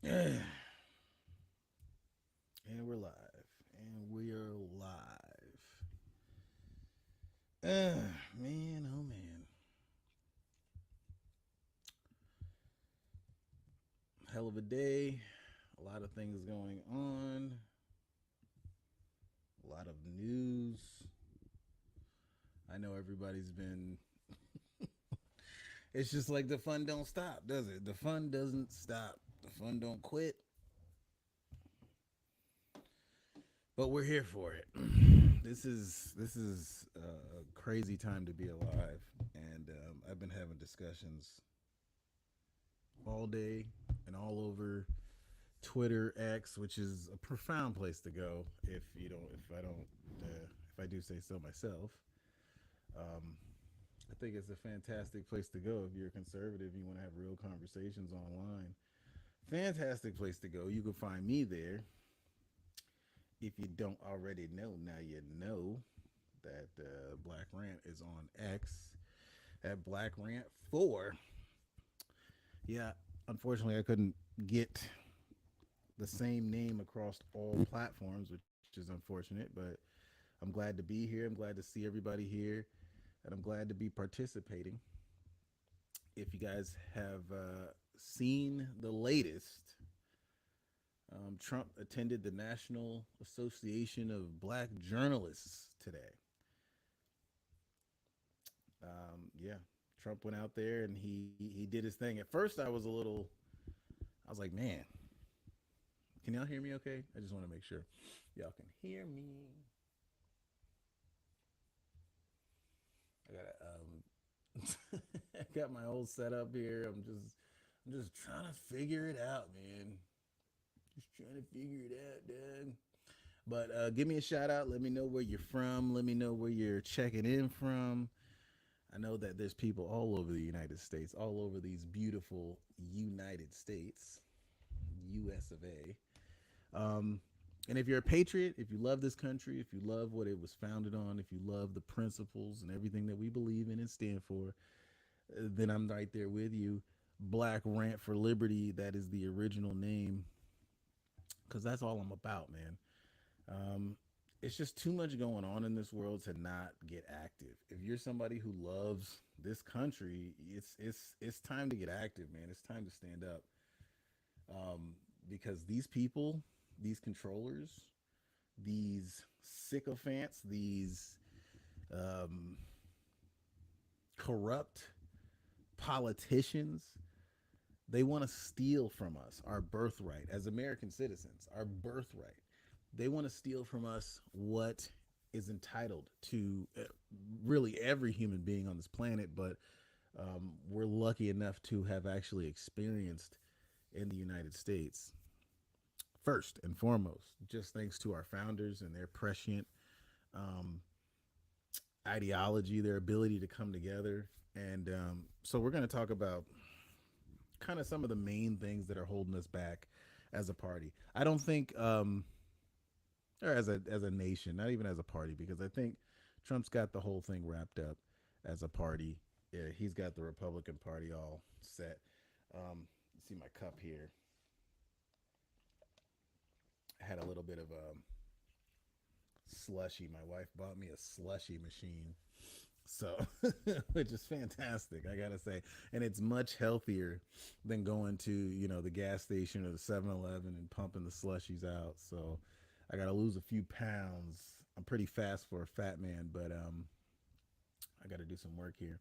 And we're live. And we are live. Man, oh man. Hell of a day. A lot of things going on. A lot of news. I know everybody's been. It's just like the fun don't stop, does it? The fun doesn't stop. The fun don't quit. But we're here for it. This is a crazy time to be alive, and I've been having discussions all day and all over Twitter X, which is a profound place to go. If I do say so myself. Um, I think it's a fantastic place to go if you're a conservative. You want to have real conversations online. Fantastic place to go. You can find me there. If you don't already know, now you know that Black Rant is on X at Black Rant 4. Yeah, unfortunately, I couldn't get the same name across all platforms, which is unfortunate, but I'm glad to be here. I'm glad to see everybody here, and I'm glad to be participating. If you guys have seen the latest, Trump attended the National Association of Black Journalists today. Yeah, Trump went out there and he did his thing. At first, I was like, man, can y'all hear me? Okay, I just want to make sure y'all can hear me. I I got my old setup here. I'm just trying to figure it out, man. Just trying to figure it out, Doug. But give me a shout out. Let me know where you're from. Let me know where you're checking in from. I know that there's people all over the United States, all over these beautiful United States, US of A. And if you're a patriot, if you love this country, if you love what it was founded on, if you love the principles and everything that we believe in and stand for, then I'm right there with you. Black Rant for Liberty, that is the original name, because that's all I'm about, man. Um, it's just too much going on in this world to not get active. If you're somebody who loves this country, it's time to get active, man. It's time to stand up. Because these people, these controllers, these sycophants, these um, corrupt politicians, they want to steal from us our birthright as American citizens, our birthright. They want to steal from us what is entitled to really every human being on this planet, but we're lucky enough to have actually experienced in the United States. First and foremost, just thanks to our founders and their prescient um, ideology, their ability to come together. And so we're going to talk about kind of some of the main things that are holding us back as a party. I don't think, or as a nation, not even as a party, because I think Trump's got the whole thing wrapped up as a party. Yeah, he's got the Republican Party all set. See my cup here. I had a little bit of a slushy. My wife bought me a slushy machine. So, which is fantastic, I gotta say. And it's much healthier than going to, the gas station or the 7-Eleven and pumping the slushies out. So, I gotta lose a few pounds. I'm pretty fast for a fat man, but I gotta do some work here.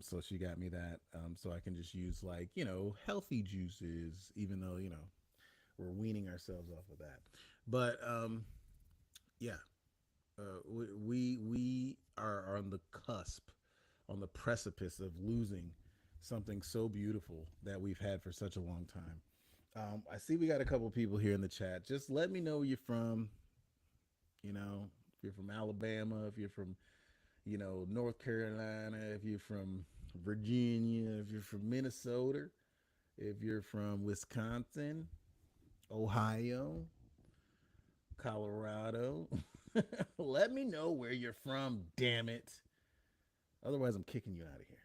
So, she got me that. So, I can just use, like, healthy juices, even though, we're weaning ourselves off of that. But, yeah, we are on the cusp, on the precipice of losing something so beautiful that we've had for such a long time. I see we got a couple people here in the chat. Just let me know where you're from. If you're from Alabama, if you're from North Carolina, if you're from Virginia, if you're from Minnesota, if you're from Wisconsin, Ohio, Colorado. Let me know where you're from, damn it. Otherwise, I'm kicking you out of here.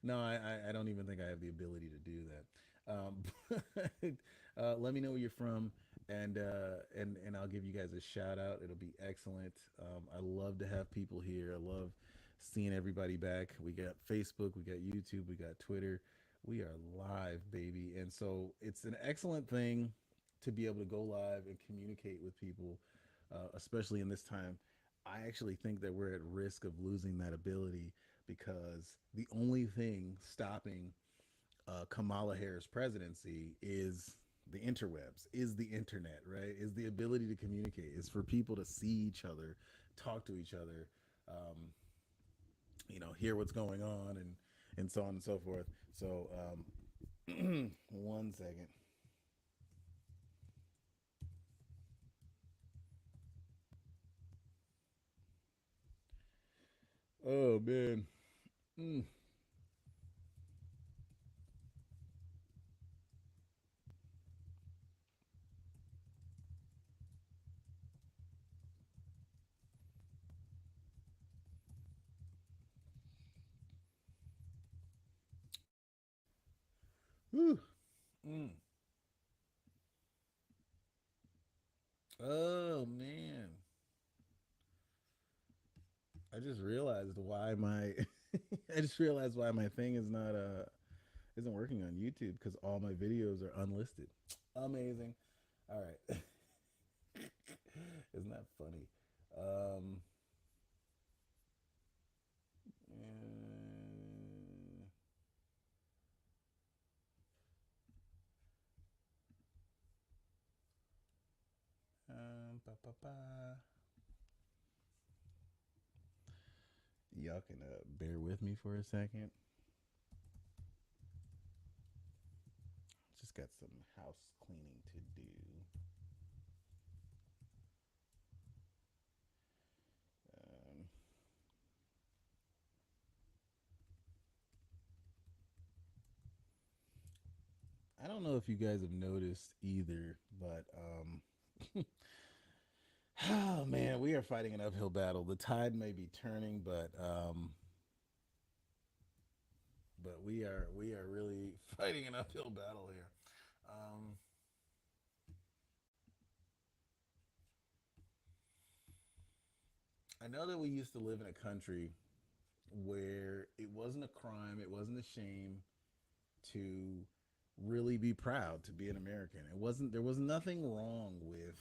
No, I don't even think I have the ability to do that. Um, let me know where you're from, and I'll give you guys a shout out. It'll be excellent. I love to have people here. I love seeing everybody back. We got Facebook, we got YouTube, we got Twitter. We are live, baby, and so it's an excellent thing to be able to go live and communicate with people, especially in this time. I actually think that we're at risk of losing that ability because the only thing stopping Kamala Harris presidency is the interwebs, is the internet, right? Is the ability to communicate, is for people to see each other, talk to each other, um, hear what's going on, and so on and so forth. So, 1 second. Oh man. Mm. Whew. Mm. Oh man. I just realized why my I just realized why my thing is not isn't working on YouTube because all my videos are unlisted. Amazing. All right. Isn't that funny? Um, ba, ba, ba. Y'all can bear with me for a second. Just got some house cleaning to do. Um, I don't know if you guys have noticed either, but oh man, we are fighting an uphill battle. The tide may be turning, but we are really fighting an uphill battle here. Um, I know that we used to live in a country where it wasn't a crime, it wasn't a shame to really be proud to be an American. It wasn't there was nothing wrong with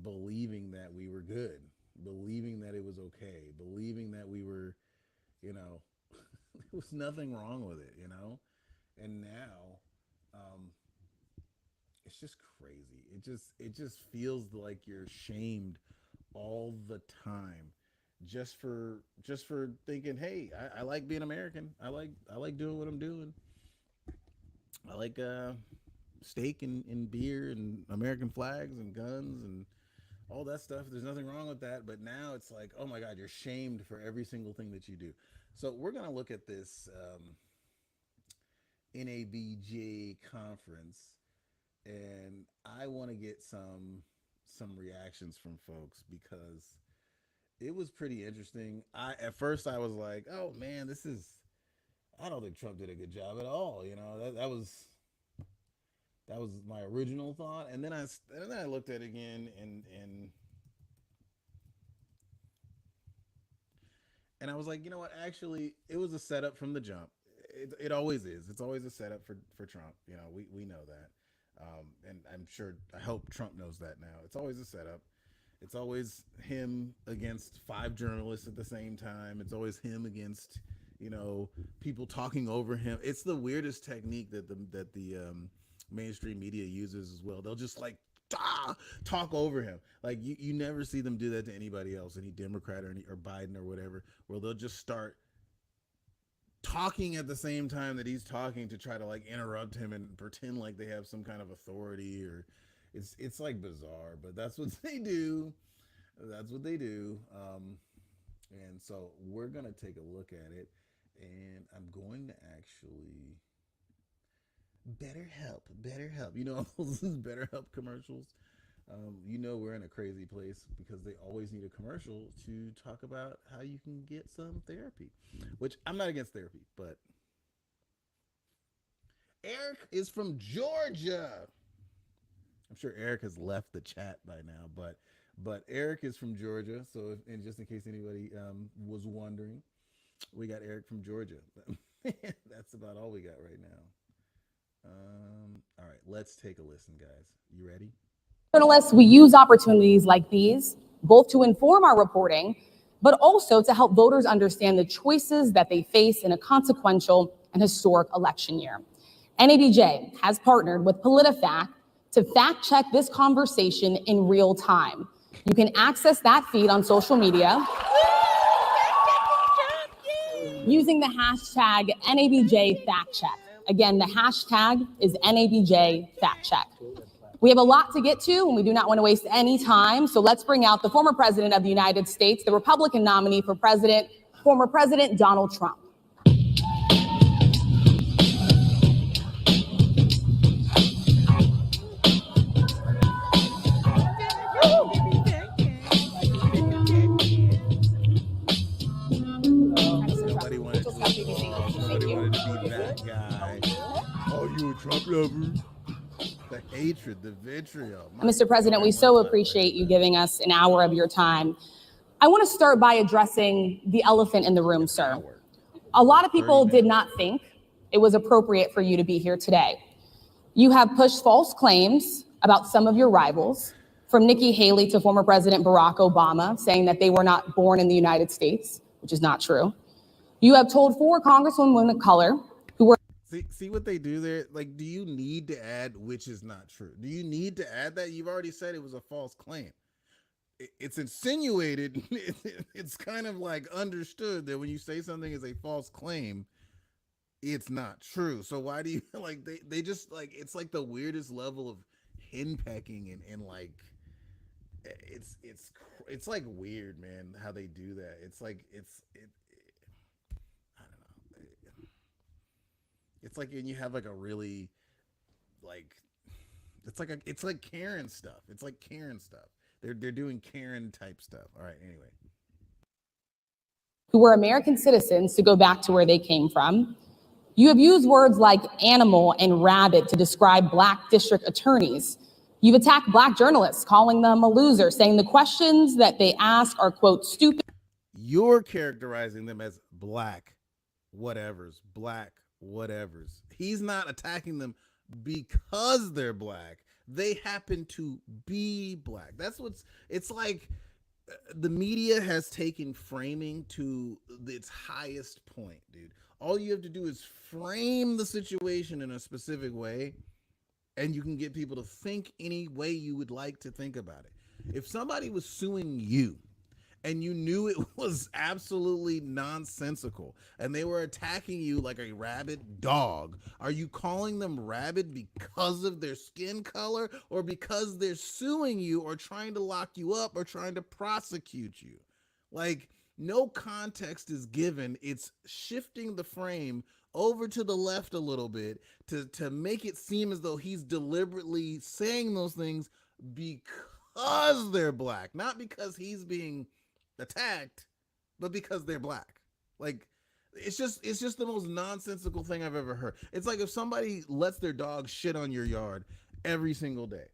believing that we were good, believing that it was okay, believing that we were, you know, there was nothing wrong with it. And now it's just crazy. It just feels like you're shamed all the time just for thinking, hey, I like being American. I like doing what I'm doing. I like steak and beer and American flags and guns and all that stuff. There's nothing wrong with that. But now it's like, oh my God, you're shamed for every single thing that you do. So we're gonna look at this NABJ conference, and I want to get some reactions from folks because it was pretty interesting. I At first I was like, oh man, this is I don't think Trump did a good job at all. That was my original thought, and then I looked at it again, and I was like, you know what? Actually, it was a setup from the jump. It always is. It's always a setup for Trump. We know that, and I'm sure. I hope Trump knows that now. It's always a setup. It's always him against five journalists at the same time. It's always him against you know people talking over him. It's the weirdest technique that the mainstream media uses as well. They'll just like ah, talk over him. Like you never see them do that to anybody else, any Democrat or Biden or whatever, where they'll just start talking at the same time that he's talking to try to like interrupt him and pretend like they have some kind of authority or it's like bizarre, but that's what they do. That's what they do. And so we're gonna take a look at it, and I'm going to actually better help, better help. All those better help commercials. We're in a crazy place because they always need a commercial to talk about how you can get some therapy, which I'm not against therapy, but Eric is from Georgia. I'm sure Eric has left the chat by now, but Eric is from Georgia. So, and just in case anybody was wondering, we got Eric from Georgia. That's about all we got right now. All right, let's take a listen, guys. You ready? Journalists, we use opportunities like these both to inform our reporting, but also to help voters understand the choices that they face in a consequential and historic election year. NABJ has partnered with PolitiFact to fact check this conversation in real time. You can access that feed on social media using the hashtag NABJFactCheck. Again, the hashtag is NABJFactCheck. We have a lot to get to, and we do not want to waste any time. So let's bring out the former president of the United States, the Republican nominee for president, former President Donald Trump. Nobody wanted to be that guy. Oh, you a Trump lover? The hatred, the vitriol. Mr. President, we so appreciate you giving us an hour of your time. I want to start by addressing the elephant in the room, sir. A lot of people did not think it was appropriate for you to be here today. You have pushed false claims about some of your rivals, from Nikki Haley to former President Barack Obama, saying that they were not born in the United States, which is not true. You have told 4 congresswomen of color who were... See what they do there? Like, do you need to add which is not true? Do you need to add that? You've already said it was a false claim. It's insinuated. It's kind of like understood that when you say something is a false claim, it's not true. So why do you like they just like it's like the weirdest level of henpecking and like it's like weird, man, how they do that. It's like I don't know. It's like when you have like a really like it's like Karen stuff. It's like Karen stuff. They're doing Karen type stuff. All right, anyway. Who were American citizens to go back to where they came from. You have used words like animal and rabid to describe Black district attorneys. You've attacked Black journalists, calling them a loser, saying the questions that they ask are, quote, stupid. You're characterizing them as Black whatevers. He's not attacking them because they're Black. They happen to be Black. It's like the media has taken framing to its highest point, dude. All you have to do is frame the situation in a specific way, and you can get people to think any way you would like to think about it. If somebody was suing you and you knew it was absolutely nonsensical and they were attacking you like a rabid dog, are you calling them rabid because of their skin color or because they're suing you or trying to lock you up or trying to prosecute you? Like, no context is given. It's shifting the frame over to the left a little bit to make it seem as though he's deliberately saying those things because they're Black, not because he's being attacked, but because they're Black. Like, it's just the most nonsensical thing I've ever heard. It's like if somebody lets their dog shit on your yard every single day.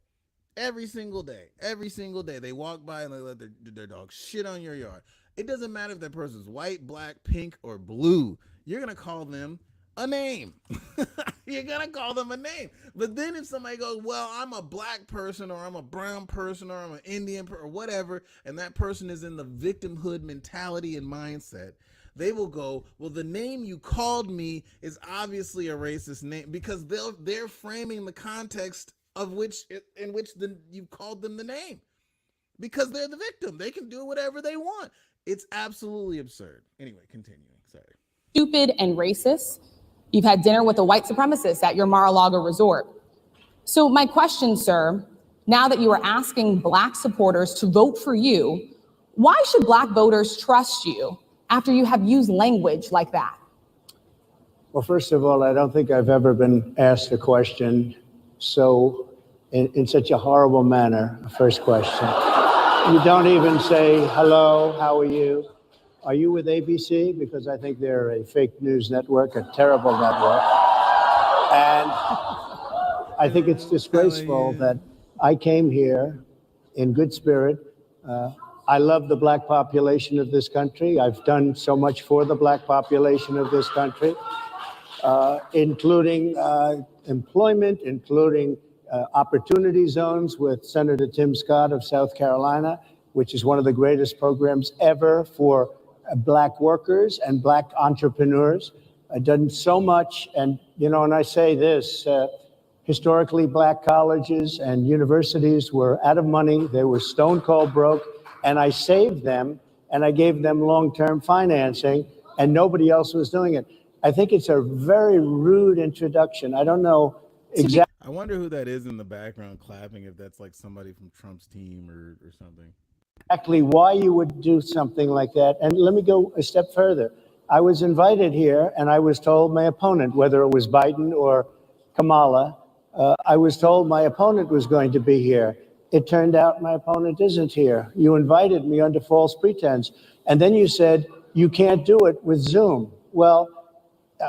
Every single day, they walk by and they let their dog shit on your yard. It doesn't matter if that person's white, Black, pink, or blue. You're going to call them a name. You're going to call them a name. But then if somebody goes, well, I'm a Black person or I'm a brown person or I'm an Indian or whatever, and that person is in the victimhood mentality and mindset, they will go, well, the name you called me is obviously a racist name, because they're framing the context in which you've called them the name, because they're the victim. They can do whatever they want. It's absolutely absurd. Anyway, continuing. Sorry. Stupid and racist. You've had dinner with a white supremacist at your Mar-a-Lago resort. So my question, sir, now that you are asking Black supporters to vote for you, why should Black voters trust you after you have used language like that? Well, first of all, I don't think I've ever been asked a question so in such a horrible manner. First question. You don't even say, hello, how are you? Are you with ABC? Because I think they're a fake news network, a terrible network. And I think it's disgraceful that I came here in good spirit. I love the black population of this country. I've done so much for the black population of this country, including employment, including opportunity zones with Senator Tim Scott of South Carolina, which is one of the greatest programs ever for black workers and black entrepreneurs. I've done so much, and and I say this, historically black colleges and universities were out of money. They were stone cold broke, and I saved them, and I gave them long-term financing, and nobody else was doing it. I think it's a very rude introduction. I don't know exactly. I wonder who that is in the background clapping, if that's like somebody from Trump's team or something. Exactly why you would do something like that. And let me go a step further. I was invited here, and I was told my opponent, whether it was Biden or Kamala, I was told my opponent was going to be here. It turned out my opponent isn't here. You invited me under false pretense. And then you said, you can't do it with Zoom. Well,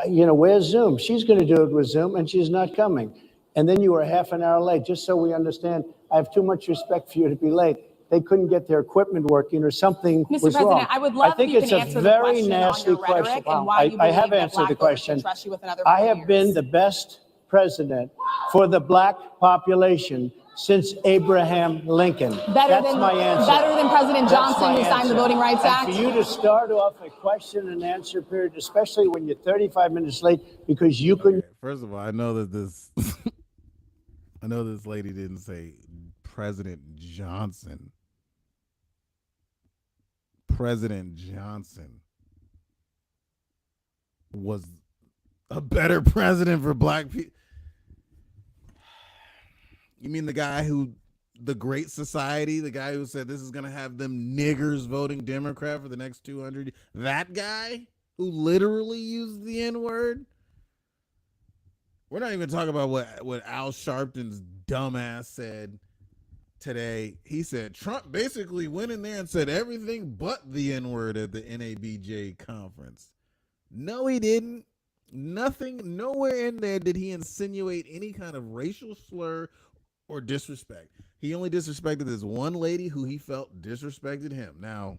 where's Zoom? She's going to do it with Zoom, and she's not coming. And then you were half an hour late, just so we understand. I have too much respect for you to be late. They couldn't get their equipment working, or something Mr. was President, wrong. I would love if you can answer the question on your rhetoric and why you I have believe that answered the black voters question. should trust you with another I 4 have years. been the best president for the black population since Abraham Lincoln. That's my answer. Better than President Johnson, who signed the Voting Rights Act? And for you to start off a question and answer period, especially when you're 35 minutes late, because you couldn't. Okay, first of all, I know that this I know this lady didn't say President Johnson. President Johnson was a better president for black people. You mean the guy who, the Great Society, the guy who said this is going to have them niggers voting Democrat for the next 200? That guy who literally used the N-word? We're not even talking about what Al Sharpton's dumbass said today. He said Trump basically went in there and said everything but the N-word at the NABJ conference. No, he didn't. Nothing, nowhere in there did he insinuate any kind of racial slur or disrespect. He only disrespected this one lady who he felt disrespected him. Now,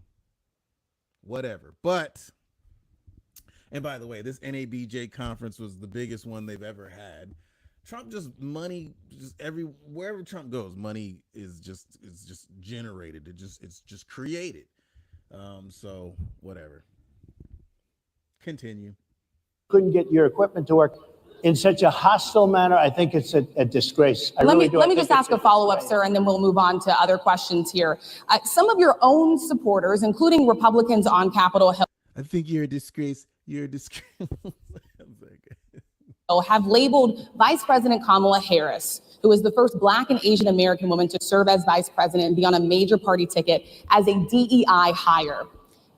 whatever. But, and by the way, this NABJ conference was the biggest one they've ever had. Trump just wherever Trump goes, money is just generated. It's just created. So whatever. Continue. Couldn't get your equipment to work in such a hostile manner. I think it's a disgrace. Let me just ask a follow-up, sir, and then we'll move on to other questions here. Some of your own supporters, including Republicans on Capitol Hill, I think you're a disgrace. You're a disgrace. have labeled Vice President Kamala Harris, who is the first Black and Asian American woman to serve as vice president and be on a major party ticket, as a DEI hire.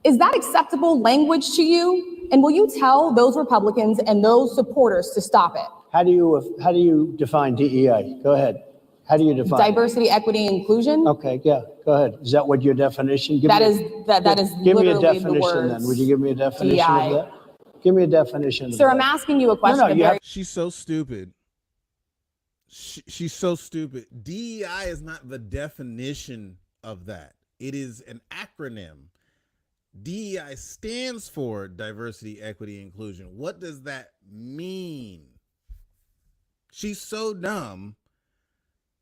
Is that acceptable language to you? And will you tell those Republicans and those supporters to stop it? How do you define DEI? Go ahead. How do you define diversity, equity, and inclusion? Okay, yeah, go ahead. Is that what your definition? That is give me a literally definition the words. then. Would you give me a definition DEI. of that? Give me a definition. Sir, I'm asking you a question. She's so stupid. She's so stupid. DEI is not the definition of that. It is an acronym. DEI stands for diversity, equity, inclusion. What does that mean? She's so dumb.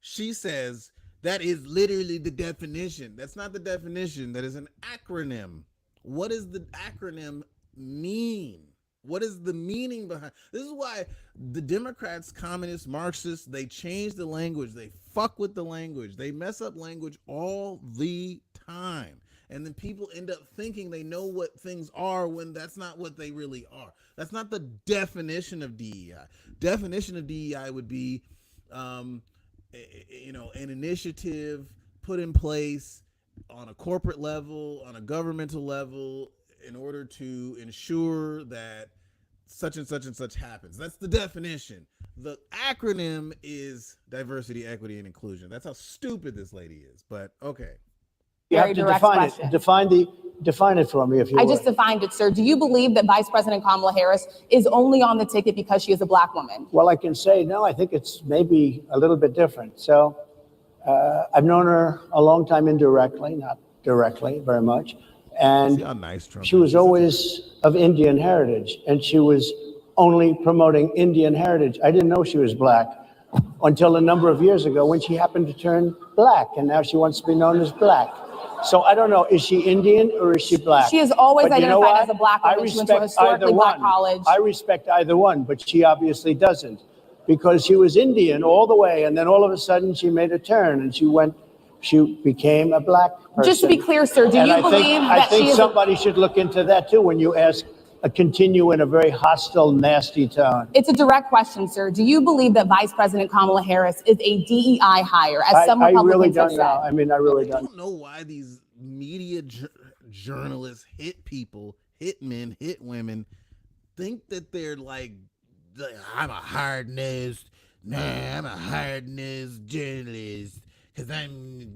She says that is literally the definition. That's not the definition. That is an acronym. What does the acronym mean? What is the meaning behind? This is why the Democrats, communists, Marxists, they change the language. They fuck with the language. They mess up language all the time. And then people end up thinking they know what things are when that's not what they really are. That's not the definition of DEI. Definition of DEI would be, an initiative put in place on a corporate level, on a governmental level, in order to ensure that such and such and such happens. That's the definition. The acronym is diversity, equity, and inclusion. That's how stupid this lady is. But okay. Very direct question. Define it for me, if you I would. just defined it, sir. Do you believe that Vice President Kamala Harris is only on the ticket because she is a black woman? Well, I can say no. I think it's maybe a little bit different. So I've known her a long time indirectly, not directly very much. And See how nice Trump she is? was always of Indian heritage, and she was only promoting Indian heritage. I didn't know she was black until a number of years ago when she happened to turn black, and now she wants to be known as black. So I don't know, is she Indian or is she black? She has always But you know identified what? as a black woman. I She went to a respect either historically black one. college. I respect either one, but she obviously doesn't, because she was Indian all the way, and then all of a sudden she made a turn and she became a black person. Just to be clear, sir, do And you I believe think, that I think she is somebody should look into that too when you ask continue in a very hostile, nasty tone. It's a direct question, sir. Do you believe that Vice President Kamala Harris is a DEI hire, as some I really Republicans have don't said? know. I mean, I really I don't. don't know why these media journalists, hit people, hit men, hit women, think that they're like I'm a hard-nosed, I'm a hard-nosed journalist because I'm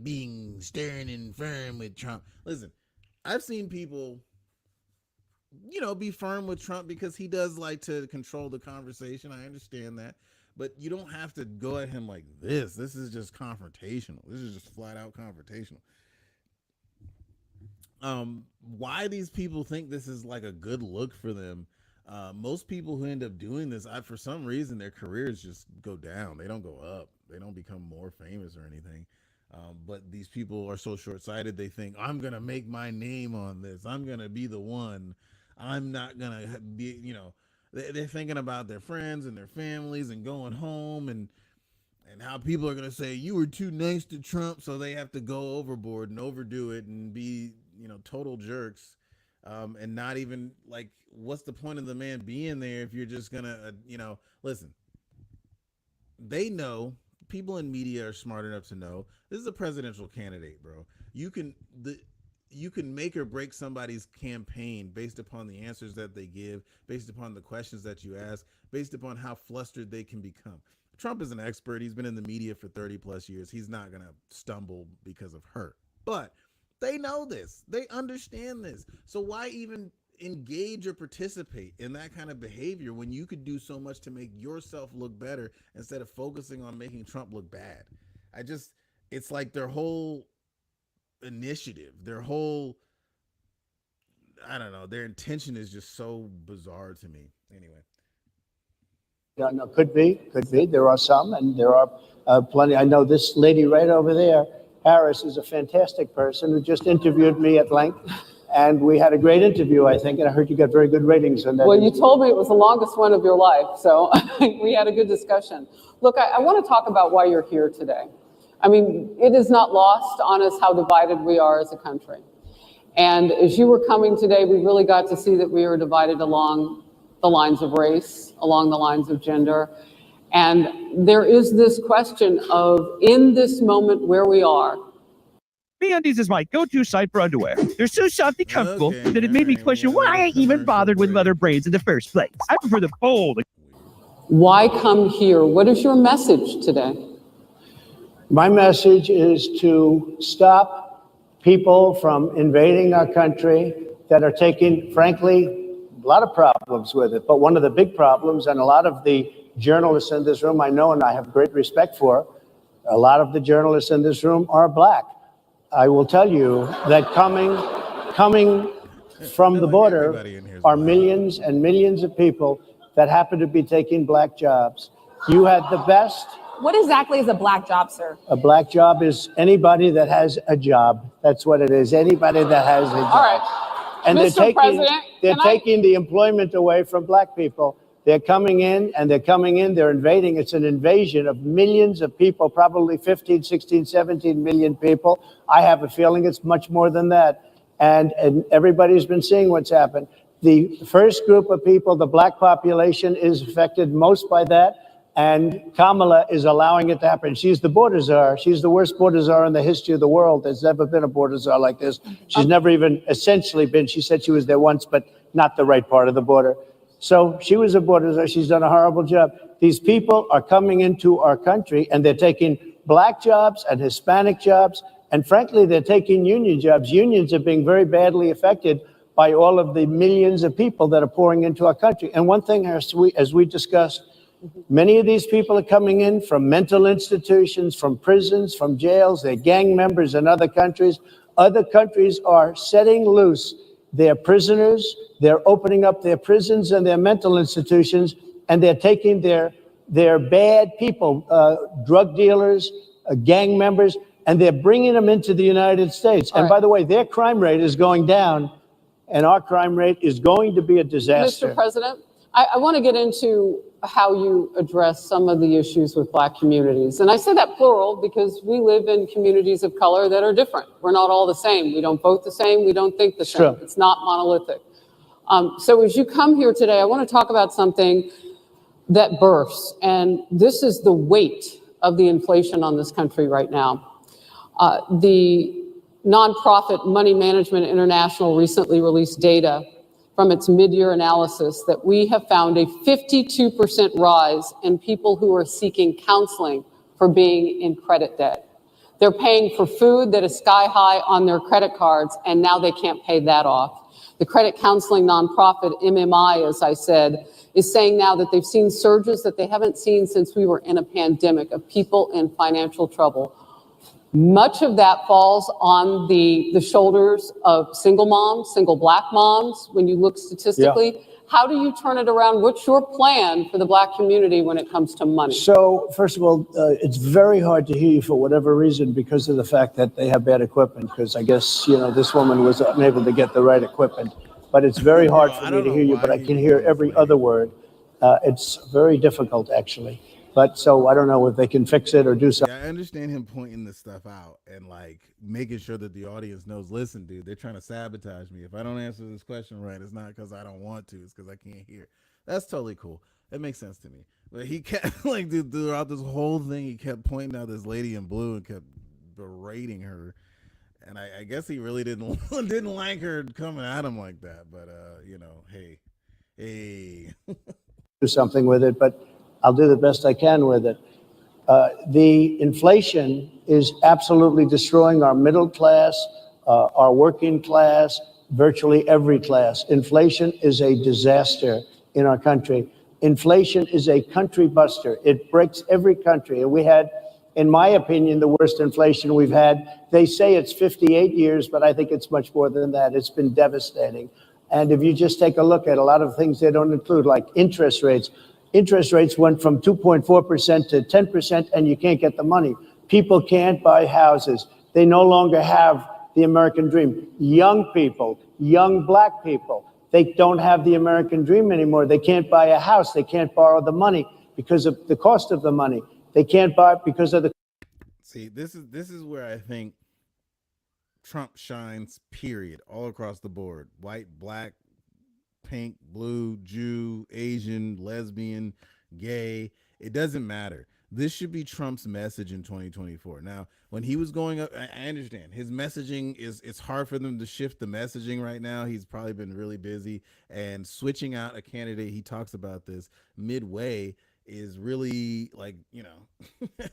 being stern and firm with Trump. Listen, I've seen people, be firm with Trump because he does like to control the conversation. I understand that. But you don't have to go at him like this. This is just confrontational. This is just flat out confrontational. Why these people think this is like a good look for them? Most people who end up doing this, for some reason, their careers just go down. They don't go up. They don't become more famous or anything. But these people are so short-sighted. They think, I'm going to make my name on this. I'm going to be the one. I'm not going to be, they're thinking about their friends and their families and going home and how people are going to say, you were too nice to Trump. So they have to go overboard and overdo it and be, total jerks. And not even like, what's the point of the man being there if you're just going to, listen, they know. People in media are smart enough to know this is a presidential candidate, bro. You can make or break somebody's campaign based upon the answers that they give, based upon the questions that you ask, based upon how flustered they can become. Trump is an expert. He's been in the media for 30 plus years. He's not going to stumble because of her. But they know this. They understand this. So why even engage or participate in that kind of behavior when you could do so much to make yourself look better instead of focusing on making Trump look bad? It's like their whole initiative, their intention is just so bizarre to me. Anyway. No, could be. There are some, and there are plenty. I know this lady right over there, Harris, is a fantastic person who just interviewed me at length. And we had a great interview, I think, and I heard you got very good ratings on that. Well, you told me it was the longest one of your life, so we had a good discussion. Look, I want to talk about why you're here today. I mean, it is not lost on us how divided we are as a country. And as you were coming today, we really got to see that we are divided along the lines of race, along the lines of gender. And there is this question of, in this moment where we are, MeUndies is my go-to site for underwear. They're so soft and comfortable that it made me question why I even bothered with leather braids in the first place. I prefer the bold. why come here? What is your message today? My message is to stop people from invading our country that are taking, frankly, a lot of problems with it. But one of the big problems, and a lot of the journalists in this room I know and I have great respect for, a lot of the journalists in this room are black. I will tell you that coming from the border are millions and millions of people that happen to be taking black jobs. You had the best. What exactly is a black job, sir? A black job is anybody that has a job. That's what it is. Anybody that has a job. All right. And Mr. President, they're taking the employment away from black people. They're coming in, they're invading. It's an invasion of millions of people, probably 15, 16, 17 million people. I have a feeling it's much more than that. And everybody's been seeing what's happened. The first group of people, the black population, is affected most by that. And Kamala is allowing it to happen. She's the border czar. She's the worst border czar in the history of the world. There's never been a border czar like this. She's never even essentially been. She said she was there once, but not the right part of the border. So she was a border czar. She's done a horrible job. These people are coming into our country and they're taking black jobs and Hispanic jobs And frankly, they're taking union jobs. Unions are being very badly affected by all of the millions of people that are pouring into our country. And one thing, as we discussed, many of these people are coming in from mental institutions, from prisons, from jails. They're gang members in other countries. Other countries are setting loose their prisoners. They're opening up their prisons and their mental institutions, and they're taking their bad people, drug dealers, gang members, and they're bringing them into the United States. And by the way, their crime rate is going down, and our crime rate is going to be a disaster. Mr. President, I want to get into how you address some of the issues with Black communities. And I say that plural because we live in communities of color that are different. We're not all the same. We don't vote the same. We don't think the same. Sure. It's not monolithic. So as you come here today, I want to talk about something that bursts, and this is the weight of the inflation on this country right now. The nonprofit Money Management International recently released data from its mid-year analysis that we have found a 52% rise in people who are seeking counseling for being in credit debt. They're paying for food that is sky high on their credit cards, and now they can't pay that off. The credit counseling nonprofit MMI, as I said, is saying now that they've seen surges that they haven't seen since we were in a pandemic of people in financial trouble. Much of that falls on the shoulders of single moms, single Black moms, when you look statistically. Yeah. How do you turn it around? What's your plan for the Black community when it comes to money? So, first of all, it's very hard to hear you for whatever reason because of the fact that they have bad equipment, because I guess, this woman was unable to get the right equipment. But it's very hard for me to hear you, but I can hear every other word. It's very difficult, actually. But so I don't know if they can fix it or do something. Yeah, I understand him pointing this stuff out and making sure that the audience knows, listen, dude, they're trying to sabotage me. If I don't answer this question right, it's not because I don't want to, it's because I can't hear. That's totally cool. That makes sense to me. But he kept throughout this whole thing, he kept pointing out this lady in blue and kept berating her. And I guess he really didn't like her coming at him like that. But hey. Do something with it, but I'll do the best I can with it. The inflation is absolutely destroying our middle class, our working class, virtually every class. Inflation is a disaster in our country. Inflation is a country buster. It breaks every country. And we had, in my opinion, the worst inflation we've had. They say it's 58 years, but I think it's much more than that. It's been devastating. And if you just take a look at a lot of things they don't include, like interest rates. Interest rates went from 2.4% to 10%, and you can't get the money. People can't buy houses. They no longer have the American dream. Young people, young Black people, they don't have the American dream anymore. They can't buy a house. They can't borrow the money because of the cost of the money. They can't buy it because of the... See, this is where I think Trump shines, period, all across the board. White, Black, pink, blue, Jew, Asian, lesbian, gay. It doesn't matter. This should be Trump's message in 2024. Now, when he was going up, I understand his messaging it's hard for them to shift the messaging right now. He's probably been really busy, and switching out a candidate, he talks about this midway, is really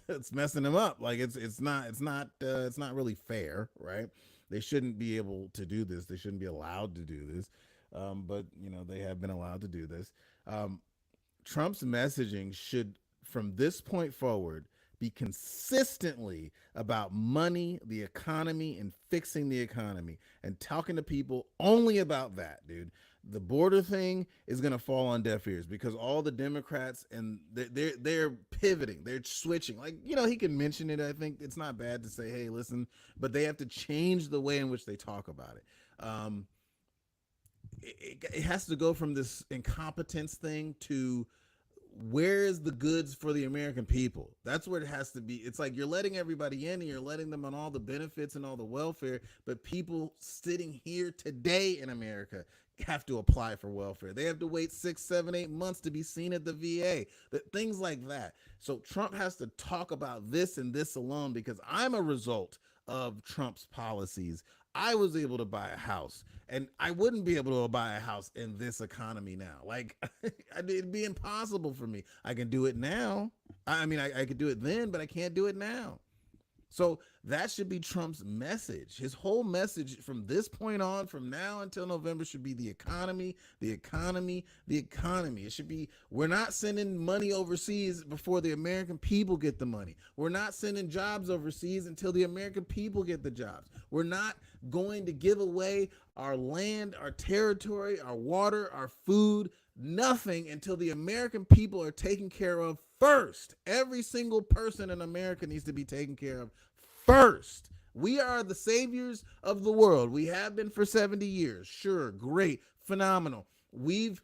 it's messing him up. It's not really fair, right? They shouldn't be able to do this. They shouldn't be allowed to do this. But they have been allowed to do this. Trump's messaging should, from this point forward, be consistently about money, the economy, and fixing the economy, and talking to people only about that, dude. The border thing is going to fall on deaf ears because all the Democrats and they're pivoting, they're switching. He can mention it. I think it's not bad to say, hey, listen, but they have to change the way in which they talk about it. It has to go from this incompetence thing to where is the goods for the American people? That's where it has to be. It's like you're letting everybody in and you're letting them on all the benefits and all the welfare, but people sitting here today in America have to apply for welfare. They have to wait 6, 7, 8 months to be seen at the VA. Things like that. So Trump has to talk about this and this alone, because I'm a result of Trump's policies. I was able to buy a house, and I wouldn't be able to buy a house in this economy now. It'd be impossible for me. I can do it now. I could do it then, but I can't do it now. So that should be Trump's message. His whole message from this point on, from now until November, should be the economy, the economy, the economy. It should be, we're not sending money overseas before the American people get the money. We're not sending jobs overseas until the American people get the jobs. We're not going to give away our land, our territory, our water, our food, nothing until the American people are taken care of first. Every single person in America needs to be taken care of first. We are the saviors of the world. We have been for 70 years. Sure, great, phenomenal. We've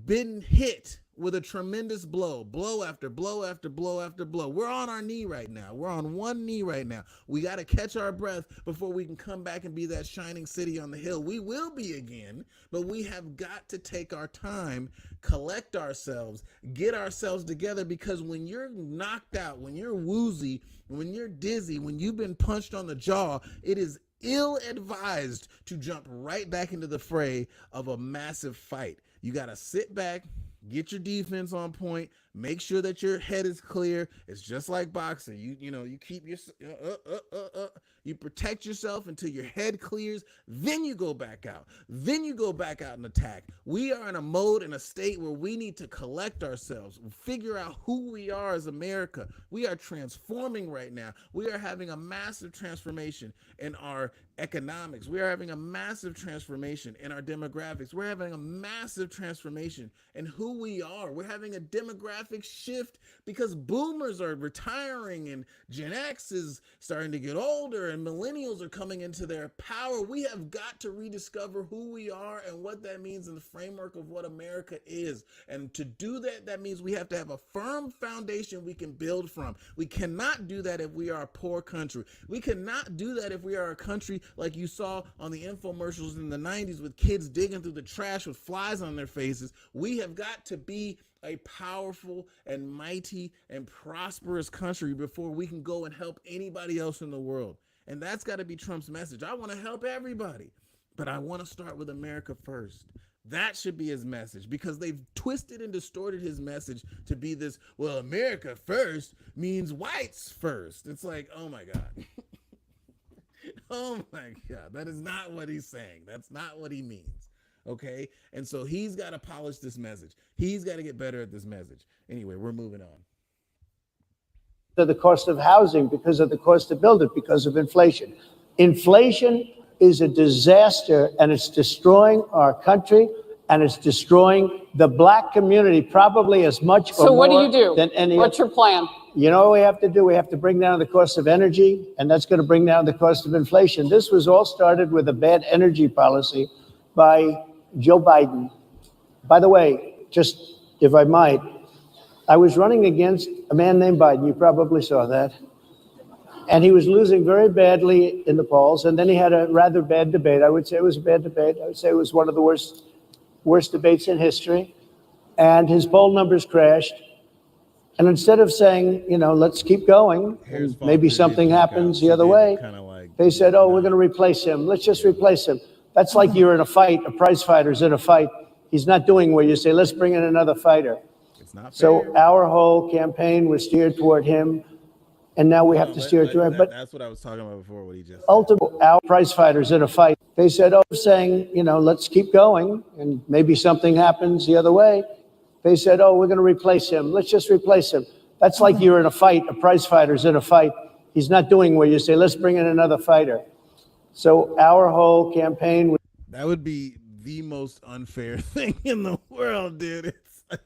been hit with a tremendous blow after blow after blow after blow. We're on our knee right now. We're on one knee right now. We got to catch our breath before we can come back and be that shining city on the hill. We will be again, but we have got to take our time, collect ourselves, get ourselves together, because when you're knocked out, when you're woozy, when you're dizzy, when you've been punched on the jaw, it is ill-advised to jump right back into the fray of a massive fight. You got to sit back, get your defense on point, make sure that your head is clear. It's just like boxing. You keep your you protect yourself until your head clears, then you go back out. Then you go back out and attack. We are in a mode, in a state where we need to collect ourselves, figure out who we are as America. We are transforming right now. We are having a massive transformation in our economics. We are having a massive transformation in our demographics. We're having a massive transformation in who we are. We're having a demographic shift because boomers are retiring and Gen X is starting to get older and millennials are coming into their power. We have got to rediscover who we are and what that means in the framework of what America is. And to do that, that means we have to have a firm foundation we can build from. We cannot do that if we are a poor country. We cannot do that if we are a country like you saw on the infomercials in the 90s with kids digging through the trash with flies on their faces. We have got to be a powerful and mighty and prosperous country before we can go and help anybody else in the world. And that's got to be Trump's message. I want to help everybody, but I want to start with America first. That should be his message, because they've twisted and distorted his message to be this, well, America first means whites first. It's like, oh my God. Oh my God. That is not what he's saying. That's not what he means. Okay. And so he's got to polish this message. He's got to get better at this message. Anyway, we're moving on. The cost of housing, because of the cost to build it, because of inflation. Inflation is a disaster, and it's destroying our country, and it's destroying the black community probably as much or So what do more you do? than any What's your plan? You know what we have to do? We have to bring down the cost of energy, and that's going to bring down the cost of inflation. This was all started with a bad energy policy by Joe Biden. By the way, just if I might, I was running against a man named Biden. You probably saw that. And he was losing very badly in the polls. And then he had a rather bad debate. I would say it was a bad debate. I would say it was one of the worst debates in history. And his poll numbers crashed. And instead of saying, let's keep going, and maybe something happens the other way, they said, oh, we're going to replace him. Let's just replace him. That's like you're in a fight, a prize fighter's in a fight. He's not doing well. You say, let's bring in another fighter. It's not fair. So our whole campaign was steered toward him, and now we have to steer toward him. But that's what I was talking about before, what he just said. Ultimately, our prize fighters in a fight. They said, oh, saying, let's keep going, and maybe something happens the other way. They said, oh, we're going to replace him. Let's just replace him. That's like you're in a fight, a prize fighter's in a fight. He's not doing well. You say, let's bring in another fighter. So our whole campaign. That would be the most unfair thing in the world, dude. It's like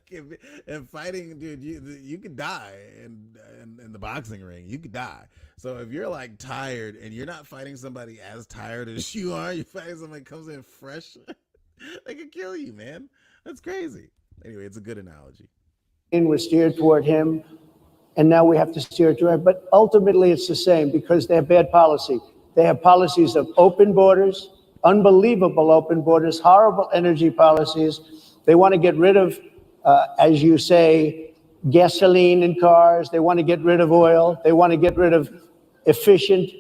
if fighting, dude, you could die in the boxing ring. You could die. So if you're like tired and you're not fighting somebody as tired as you are, you're fighting somebody who comes in fresh, they could kill you, man. That's crazy. Anyway, it's a good analogy. Was steered toward him, and now we have to steer toward him. But ultimately, it's the same, because they have bad policy. They have policies of open borders, unbelievable open borders, horrible energy policies. They want to get rid of, as you say, gasoline in cars. They want to get rid of oil. They want to get rid of efficient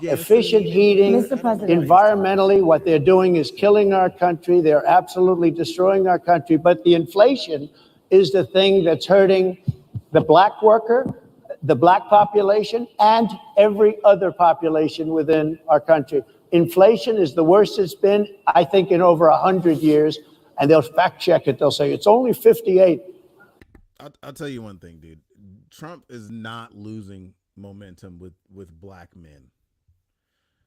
heating. Environmentally, what they're doing is killing our country. They're absolutely destroying our country. But the inflation is the thing that's hurting the black worker, the black population and every other population within our country. Inflation is the worst it's been, I think, in over 100 years. And they'll fact check it. They'll say it's only 58. I'll tell you one thing, dude. Trump is not losing momentum with black men,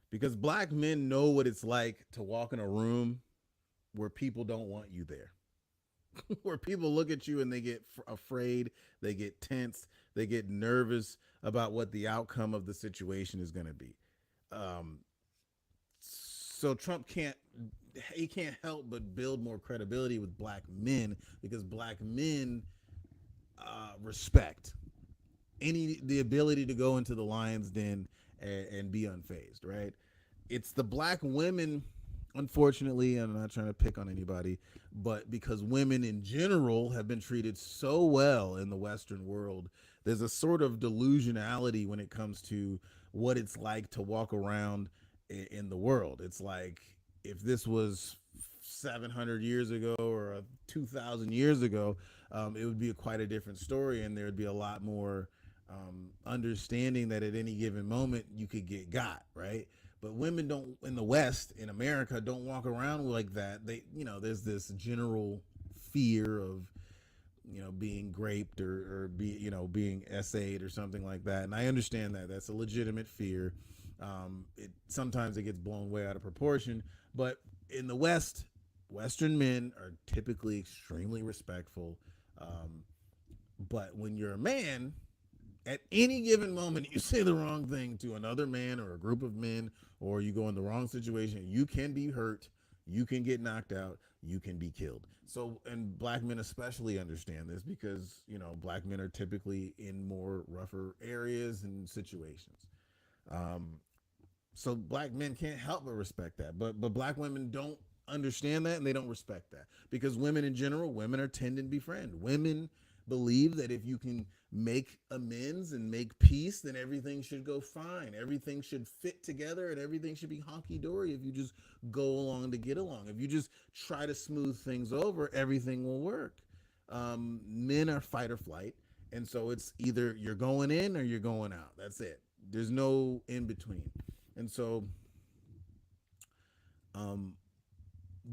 because black men know what it's like to walk in a room where people don't want you there. Where people look at you and they get afraid, they get tense, they get nervous about what the outcome of the situation is going to be. So Trump can't help but build more credibility with black men, because black men respect the ability to go into the lion's den and be unfazed, right? It's the black women, unfortunately, and I'm not trying to pick on anybody, but because women in general have been treated so well in the Western world, there's a sort of delusionality when it comes to what it's like to walk around in the world. It's like, if this was 700 years ago or 2,000 years ago, it would be quite a different story, and there would be a lot more understanding that at any given moment you could get got, right? But women don't, in the West, in America, don't walk around like that. They, there's this general fear of, being raped or being essayed or something like that. And I understand that that's a legitimate fear. Sometimes it gets blown way out of proportion, but in the West, Western men are typically extremely respectful. But when you're a man, at any given moment, you say the wrong thing to another man or a group of men, or you go in the wrong situation, you can be hurt, you can get knocked out, you can be killed. So, and black men especially understand this, because, black men are typically in more rougher areas and situations. So black men can't help but respect that. But black women don't understand that, and they don't respect that, because women in general, women are tend to befriend. Women believe that if you can make amends and make peace, then everything should go fine. Everything should fit together, and everything should be honky-dory if you just go along to get along. If you just try to smooth things over, everything will work. Men are fight or flight, and so it's either you're going in or you're going out. That's it. There's no in between. And so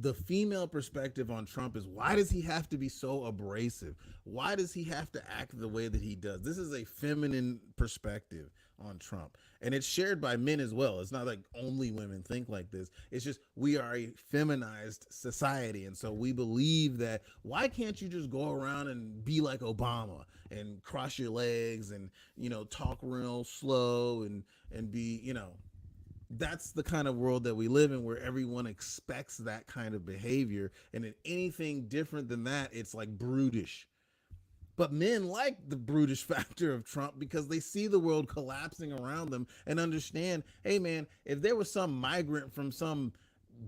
the female perspective on Trump is, why does he have to be so abrasive? Why does he have to act the way that he does? This is a feminine perspective on Trump, and it's shared by men as well. It's not like only women think like this. It's just, we are a feminized society, and so we believe that, why can't you just go around and be like Obama and cross your legs and, talk real slow and be, that's the kind of world that we live in, where everyone expects that kind of behavior. And in anything different than that, it's like brutish. But men like the brutish factor of Trump, because they see the world collapsing around them and understand, hey man, if there was some migrant from some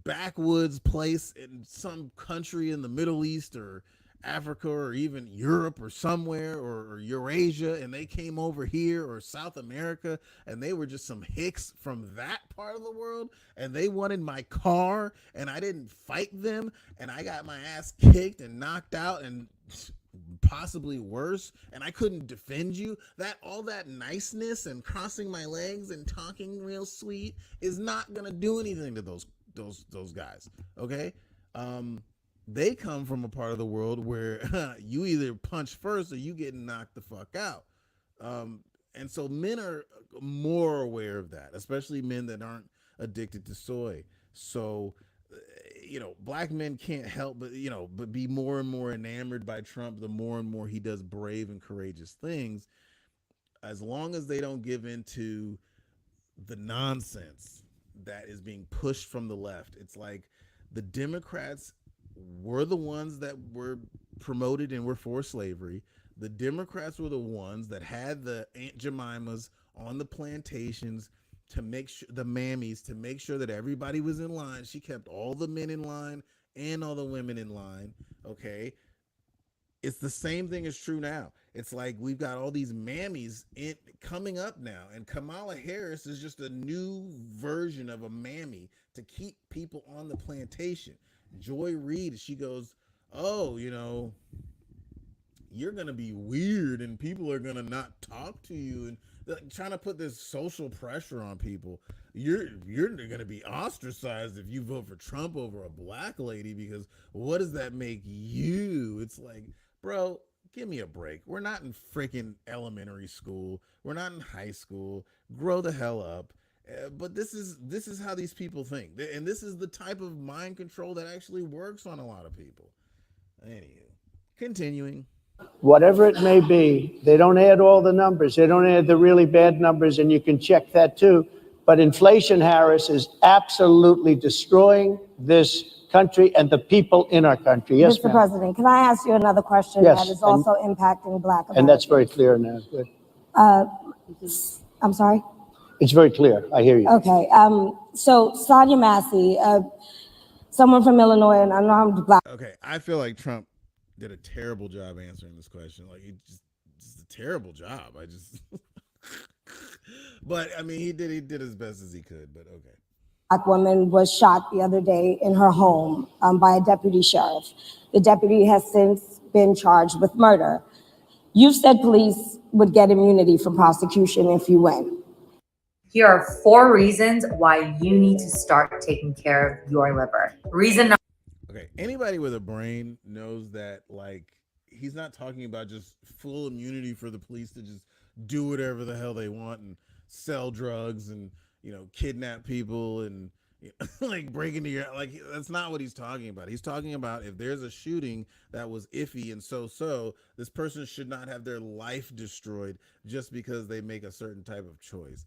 backwoods place in some country in the Middle East or Africa or even Europe or somewhere, or Eurasia, and they came over here, or South America, and they were just some hicks from that part of the world, and they wanted my car, and I didn't fight them, and I got my ass kicked and knocked out and possibly worse, and I couldn't defend you, that all that niceness and crossing my legs and talking real sweet is not gonna do anything to those guys. Okay. They come from a part of the world where you either punch first or you get knocked the fuck out. And so men are more aware of that, especially men that aren't addicted to soy. So, black men can't help but be more and more enamored by Trump the more and more he does brave and courageous things, as long as they don't give into the nonsense that is being pushed from the left. It's like the Democrats were the ones that were promoted and were for slavery. The Democrats were the ones that had the Aunt Jemimas on the plantations to make sure, the mammies, to make sure that everybody was in line. She kept all the men in line and all the women in line. Okay. It's the same thing is true now. It's like we've got all these mammies coming up now, and Kamala Harris is just a new version of a mammy to keep people on the plantation. Joy Reid, she goes, oh, you're gonna be weird and people are gonna not talk to you, and trying to put this social pressure on people. You're gonna be ostracized if you vote for Trump over a black lady, because what does that make you? It's like, bro, give me a break. We're not in freaking elementary school. We're not in high school. Grow the hell up. But this is how these people think, and this is the type of mind control that actually works on a lot of people. Anywho, continuing. Whatever it may be, they don't add all the numbers. They don't add the really bad numbers, and you can check that too. But inflation, Harris, is absolutely destroying this country and the people in our country. Yes, Mr. ma'am. President, can I ask you another question Yes, that is also impacting Black Americans? And that's very clear now. Good. I'm sorry? It's very clear. I hear you. Okay. So Sonia Massey, someone from Illinois, and I'm not Black. Okay, I feel like Trump did a terrible job answering this question. Like, he just a terrible job. I just but I mean, he did as best as he could, but okay. Black woman was shot the other day in her home by a deputy sheriff. The deputy has since been charged with murder. You've said police would get immunity from prosecution if you win. Here are 4 reasons why you need to start taking care of your liver. Reason number. Okay, anybody with a brain knows that, like, he's not talking about just full immunity for the police to just do whatever the hell they want and sell drugs and, kidnap people and like break into your, like, that's not what he's talking about. He's talking about if there's a shooting that was iffy and so this person should not have their life destroyed just because they make a certain type of choice.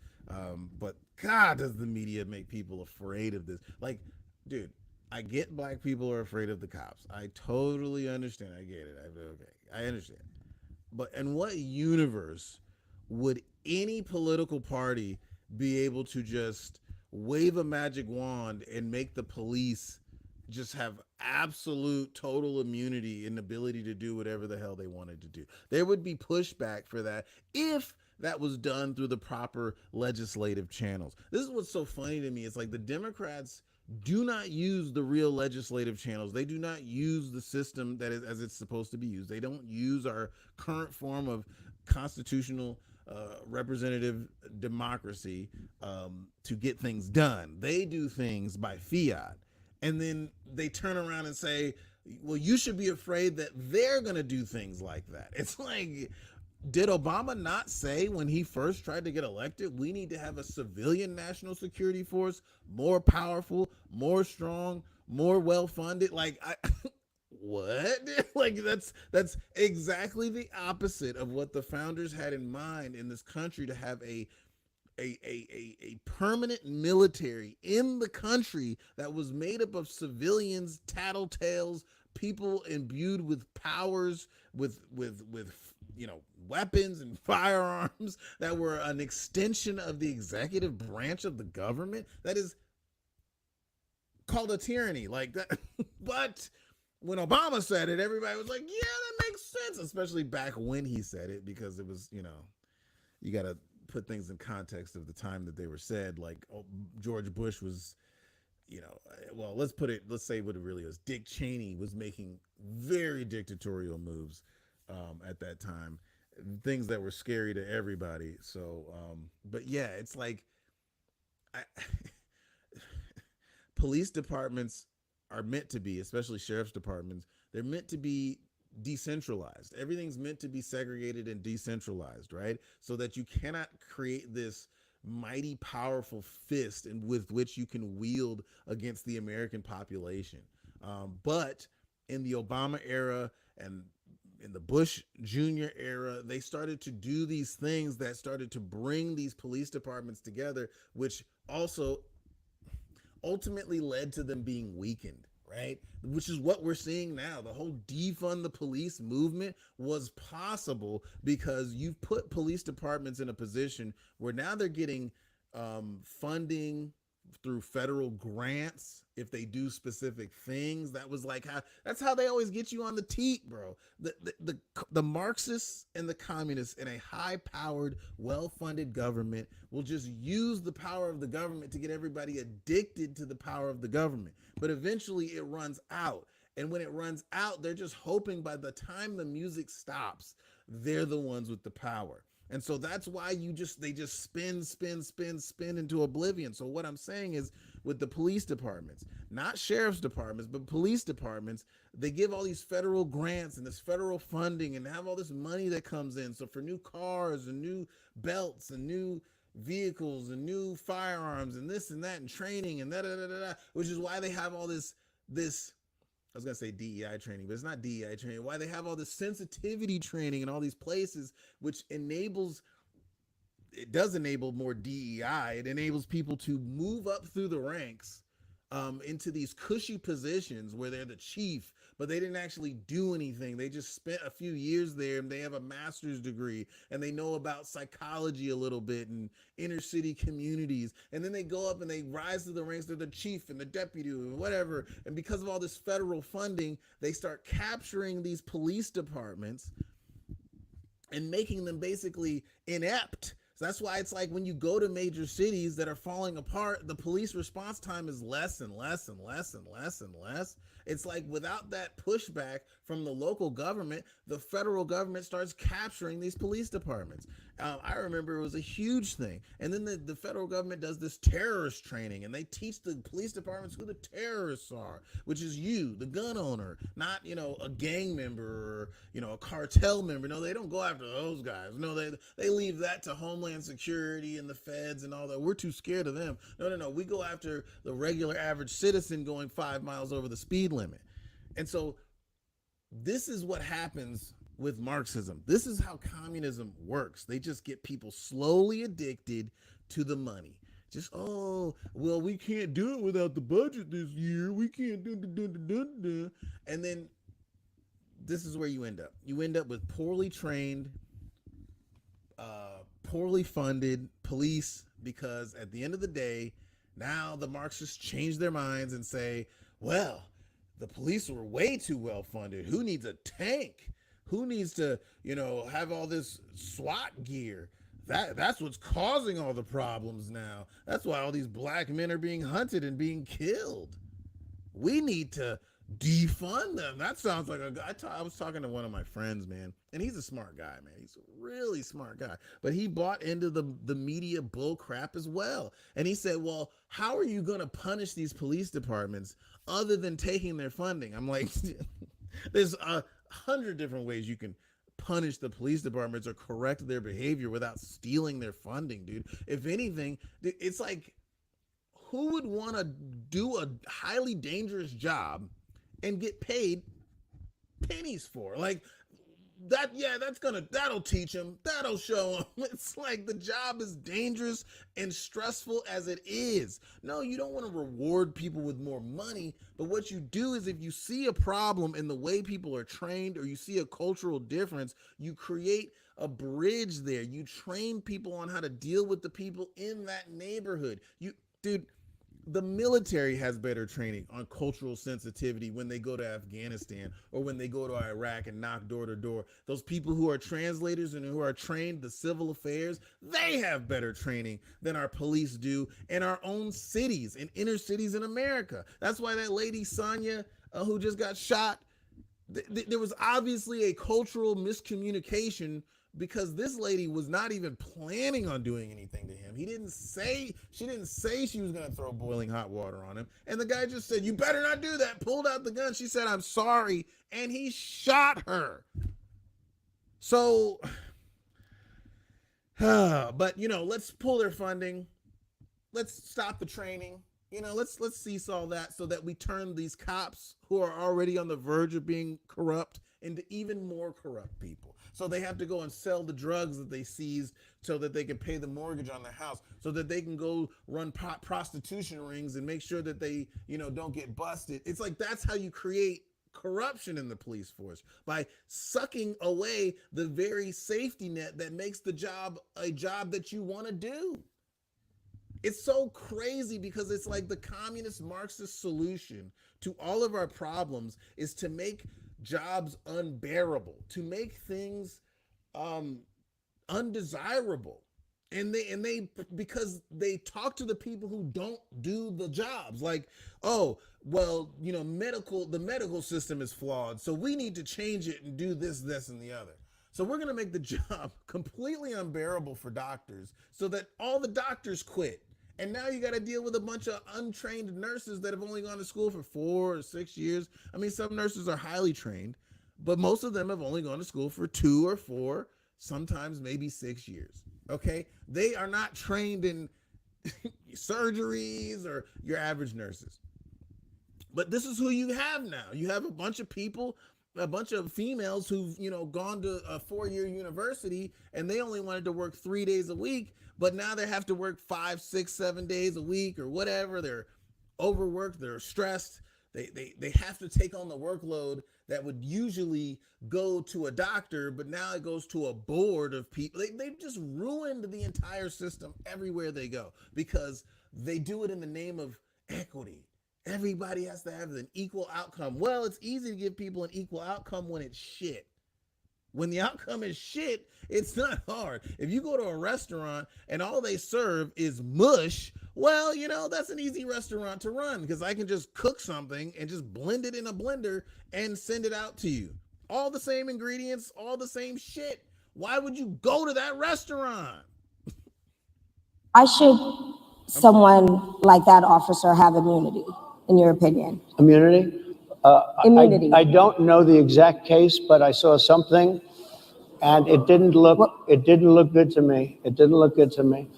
But God, does the media make people afraid of this? Like, dude, I get black people are afraid of the cops. I totally understand. I get it. I understand. But in what universe would any political party be able to just wave a magic wand and make the police just have absolute total immunity and ability to do whatever the hell they wanted to do? There would be pushback for that if that was done through the proper legislative channels. This is what's so funny to me. It's like the Democrats do not use the real legislative channels. They do not use the system that is as it's supposed to be used. They don't use our current form of constitutional representative democracy to get things done. They do things by fiat, and then they turn around and say, well, you should be afraid that they're going to do things like that. It's like, did Obama not say when he first tried to get elected, we need to have a civilian national security force, more powerful, more strong, more well-funded? Like, what? Like, that's exactly the opposite of what the founders had in mind in this country, to have a permanent military in the country that was made up of civilians, tattletales, people imbued with powers, with weapons and firearms that were an extension of the executive branch of the government. That is called a tyranny, like that. But when Obama said it, everybody was like, yeah, that makes sense, especially back when he said it, because it was, you got to put things in context of the time that they were said. Like, George Bush was, well, let's say what it really is. Dick Cheney was making very dictatorial moves at that time, things that were scary to everybody. So, but yeah, it's like, police departments are meant to be, especially sheriff's departments, they're meant to be decentralized. Everything's meant to be segregated and decentralized, right? So that you cannot create this mighty powerful fist and with which you can wield against the American population. But in the Obama era and in the Bush Jr. era, they started to do these things that started to bring these police departments together, which also ultimately led to them being weakened, right? Which is what we're seeing now. The whole defund the police movement was possible because you've put police departments in a position where now they're getting funding through federal grants if they do specific things. That's how they always get you on the teat, bro. The Marxists and the communists in a high-powered, well-funded government will just use the power of the government to get everybody addicted to the power of the government. But eventually it runs out. And when it runs out, they're just hoping by the time the music stops, they're the ones with the power. And so that's why they just spin into oblivion. So what I'm saying is, with the police departments, not sheriff's departments, but police departments, they give all these federal grants and this federal funding and have all this money that comes in. So for new cars and new belts and new vehicles and new firearms and this and that and training and which is why they have all this I was gonna say DEI training, but it's not DEI training. Why they have all this sensitivity training in all these places, which does enable more DEI. It enables people to move up through the ranks into these cushy positions where they're the chief, but they didn't actually do anything. They just spent a few years there, and they have a master's degree, and they know about psychology a little bit and inner city communities. And then they go up and they rise to the ranks. They're the chief and the deputy and whatever. And because of all this federal funding, they start capturing these police departments and making them basically inept. So that's why it's like when you go to major cities that are falling apart, the police response time is less and less and less and less and less. It's like without that pushback from the local government, the federal government starts capturing these police departments. I remember it was a huge thing. And then the federal government does this terrorist training, and they teach the police departments who the terrorists are, which is you, the gun owner, not, a gang member or, a cartel member. No, they don't go after those guys. No, they leave that to Homeland Security and the feds and all that. We're too scared of them. No. We go after the regular average citizen going 5 miles over the speed limit. And so this is what happens with Marxism. This is how communism works. They just get people slowly addicted to the money. Just, we can't do it without the budget this year. We can't do. And then this is where you end up. You end up with poorly trained, poorly funded police, because at the end of the day, now the Marxists change their minds and say, well, the police were way too well funded. Who needs a tank? Who needs to, have all this SWAT gear? That's what's causing all the problems now. That's why all these black men are being hunted and being killed. We need to defund them. That sounds like I was talking to one of my friends, man, and he's a smart guy, man. He's a really smart guy, but he bought into the media bull crap as well. And he said, well, how are you going to punish these police departments other than taking their funding? I'm like, there's 100 different ways you can punish the police departments or correct their behavior without stealing their funding, dude. If anything, it's like, who would want to do a highly dangerous job and get paid pennies for? Like that, that'll teach them, that'll show them. It's like the job is dangerous and stressful as it is. No, you don't want to reward people with more money, but what you do is, if you see a problem in the way people are trained, or you see a cultural difference, you create a bridge there. You train people on how to deal with the people in that neighborhood. Dude, the military has better training on cultural sensitivity when they go to Afghanistan or when they go to Iraq and knock door to door. Those people who are translators and who are trained the civil affairs, they have better training than our police do in our own cities, in inner cities in America. That's why that lady Sonia, who just got shot, there was obviously a cultural miscommunication, because this lady was not even planning on doing anything to him. She didn't say she was going to throw boiling hot water on him. And the guy just said, you better not do that. Pulled out the gun. She said, I'm sorry. And he shot her. So, but let's pull their funding. Let's stop the training. Let's cease all that, so that we turn these cops who are already on the verge of being corrupt into even more corrupt people. So they have to go and sell the drugs that they seized so that they can pay the mortgage on their house, so that they can go run prostitution rings and make sure that they, don't get busted. It's like, that's how you create corruption in the police force, by sucking away the very safety net that makes the job a job that you want to do. It's so crazy, because it's like the communist Marxist solution to all of our problems is to make jobs unbearable, to make things undesirable. and they because they talk to the people who don't do the jobs, like, oh, well, the medical system is flawed, so we need to change it and do this and the other. So we're going to make the job completely unbearable for doctors so that all the doctors quit. And now you got to deal with a bunch of untrained nurses that have only gone to school for 4 or 6 years. I mean, some nurses are highly trained, but most of them have only gone to school for 2 or 4, sometimes maybe 6 years. Okay? They are not trained in surgeries or your average nurses. But this is who you have now. You have a bunch of people, a bunch of females who've, gone to a 4-year university and they only wanted to work 3 days a week, but now they have to work 5, 6, 7 days a week or whatever. They're overworked, they're stressed. They have to take on the workload that would usually go to a doctor, but now it goes to a board of people. They've just ruined the entire system everywhere they go because they do it in the name of equity. Everybody has to have an equal outcome. Well, it's easy to give people an equal outcome when it's shit. When the outcome is shit, it's not hard. If you go to a restaurant and all they serve is mush, well, that's an easy restaurant to run because I can just cook something and just blend it in a blender and send it out to you. All the same ingredients, all the same shit. Why would you go to that restaurant? Why should someone like that officer have immunity, in your opinion? Immunity? Immunity. I don't know the exact case, but I saw something, and it didn't look good to me. It didn't look good to me.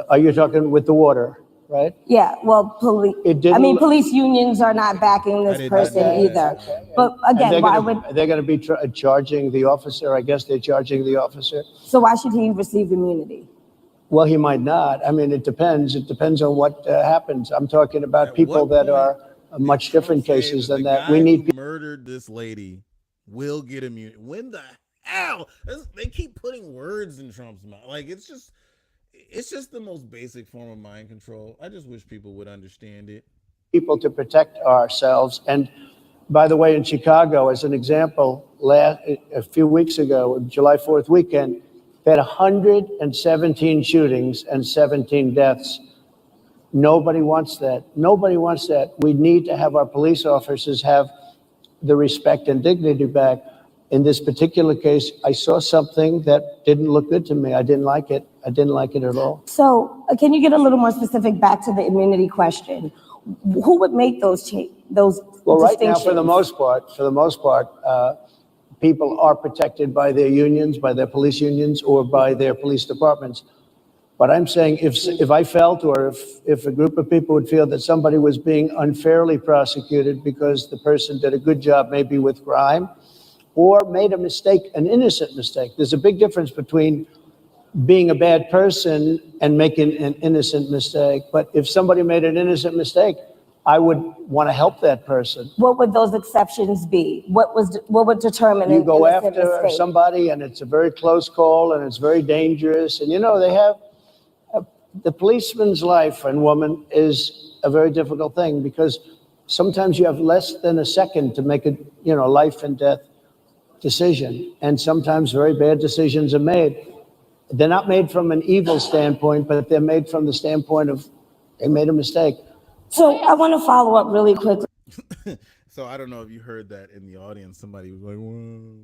Are you talking with the water, right? Yeah, well, police unions are not backing this person either. But again, why would... They're going to be charging the officer? I guess they're charging the officer. So why should he receive immunity? Well, he might not. I mean, it depends. It depends on what happens. I'm talking about people that are much different cases than that. We need murdered this lady will get immunity. When the hell? They keep putting words in Trump's mouth. Like, it's just the most basic form of mind control. I just wish people would understand it. People to protect ourselves. And by the way, in Chicago, as an example, a few weeks ago, July 4th weekend, they had 117 shootings and 17 deaths. Nobody wants that. Nobody wants that. We need to have our police officers have the respect and dignity back. In this particular case, I saw something that didn't look good to me. I didn't like it. I didn't like it at all. So can you get a little more specific back to the immunity question? Who would make those well, right now, for the most part, people are protected by their unions, by their police unions, or by their police departments. But I'm saying if I felt, or if a group of people would feel that somebody was being unfairly prosecuted because the person did a good job maybe with crime or made a mistake, an innocent mistake. There's a big difference between being a bad person and making an innocent mistake. But if somebody made an innocent mistake, I would want to help that person. What would those exceptions be? What would determine you go after mistake? Somebody and it's a very close call and it's very dangerous, and they have the policeman's life and woman is a very difficult thing because sometimes you have less than a second to make a life and death decision, and sometimes very bad decisions are made. They're not made from an evil standpoint, but they're made from the standpoint of they made a mistake. So I want to follow up really quickly. So I don't know if you heard that in the audience. Somebody was like, whoa.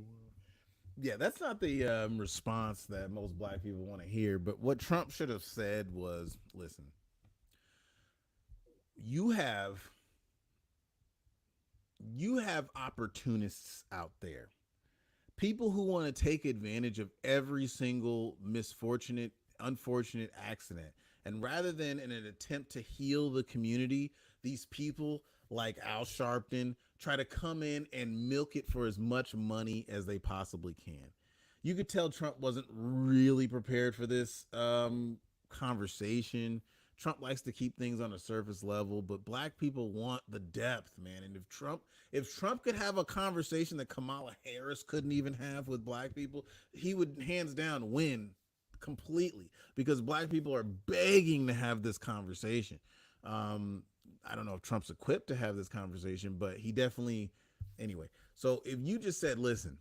Yeah, that's not the response that most black people want to hear. But what Trump should have said was, listen, you have opportunists out there. People who want to take advantage of every single unfortunate accident. And rather than in an attempt to heal the community, these people like Al Sharpton try to come in and milk it for as much money as they possibly can. You could tell Trump wasn't really prepared for this conversation. Trump likes to keep things on a surface level, but black people want the depth, man. And if Trump could have a conversation that Kamala Harris couldn't even have with black people, he would hands down win completely because black people are begging to have this conversation. I don't know if Trump's equipped to have this conversation, but he definitely, anyway. So if you just said, listen,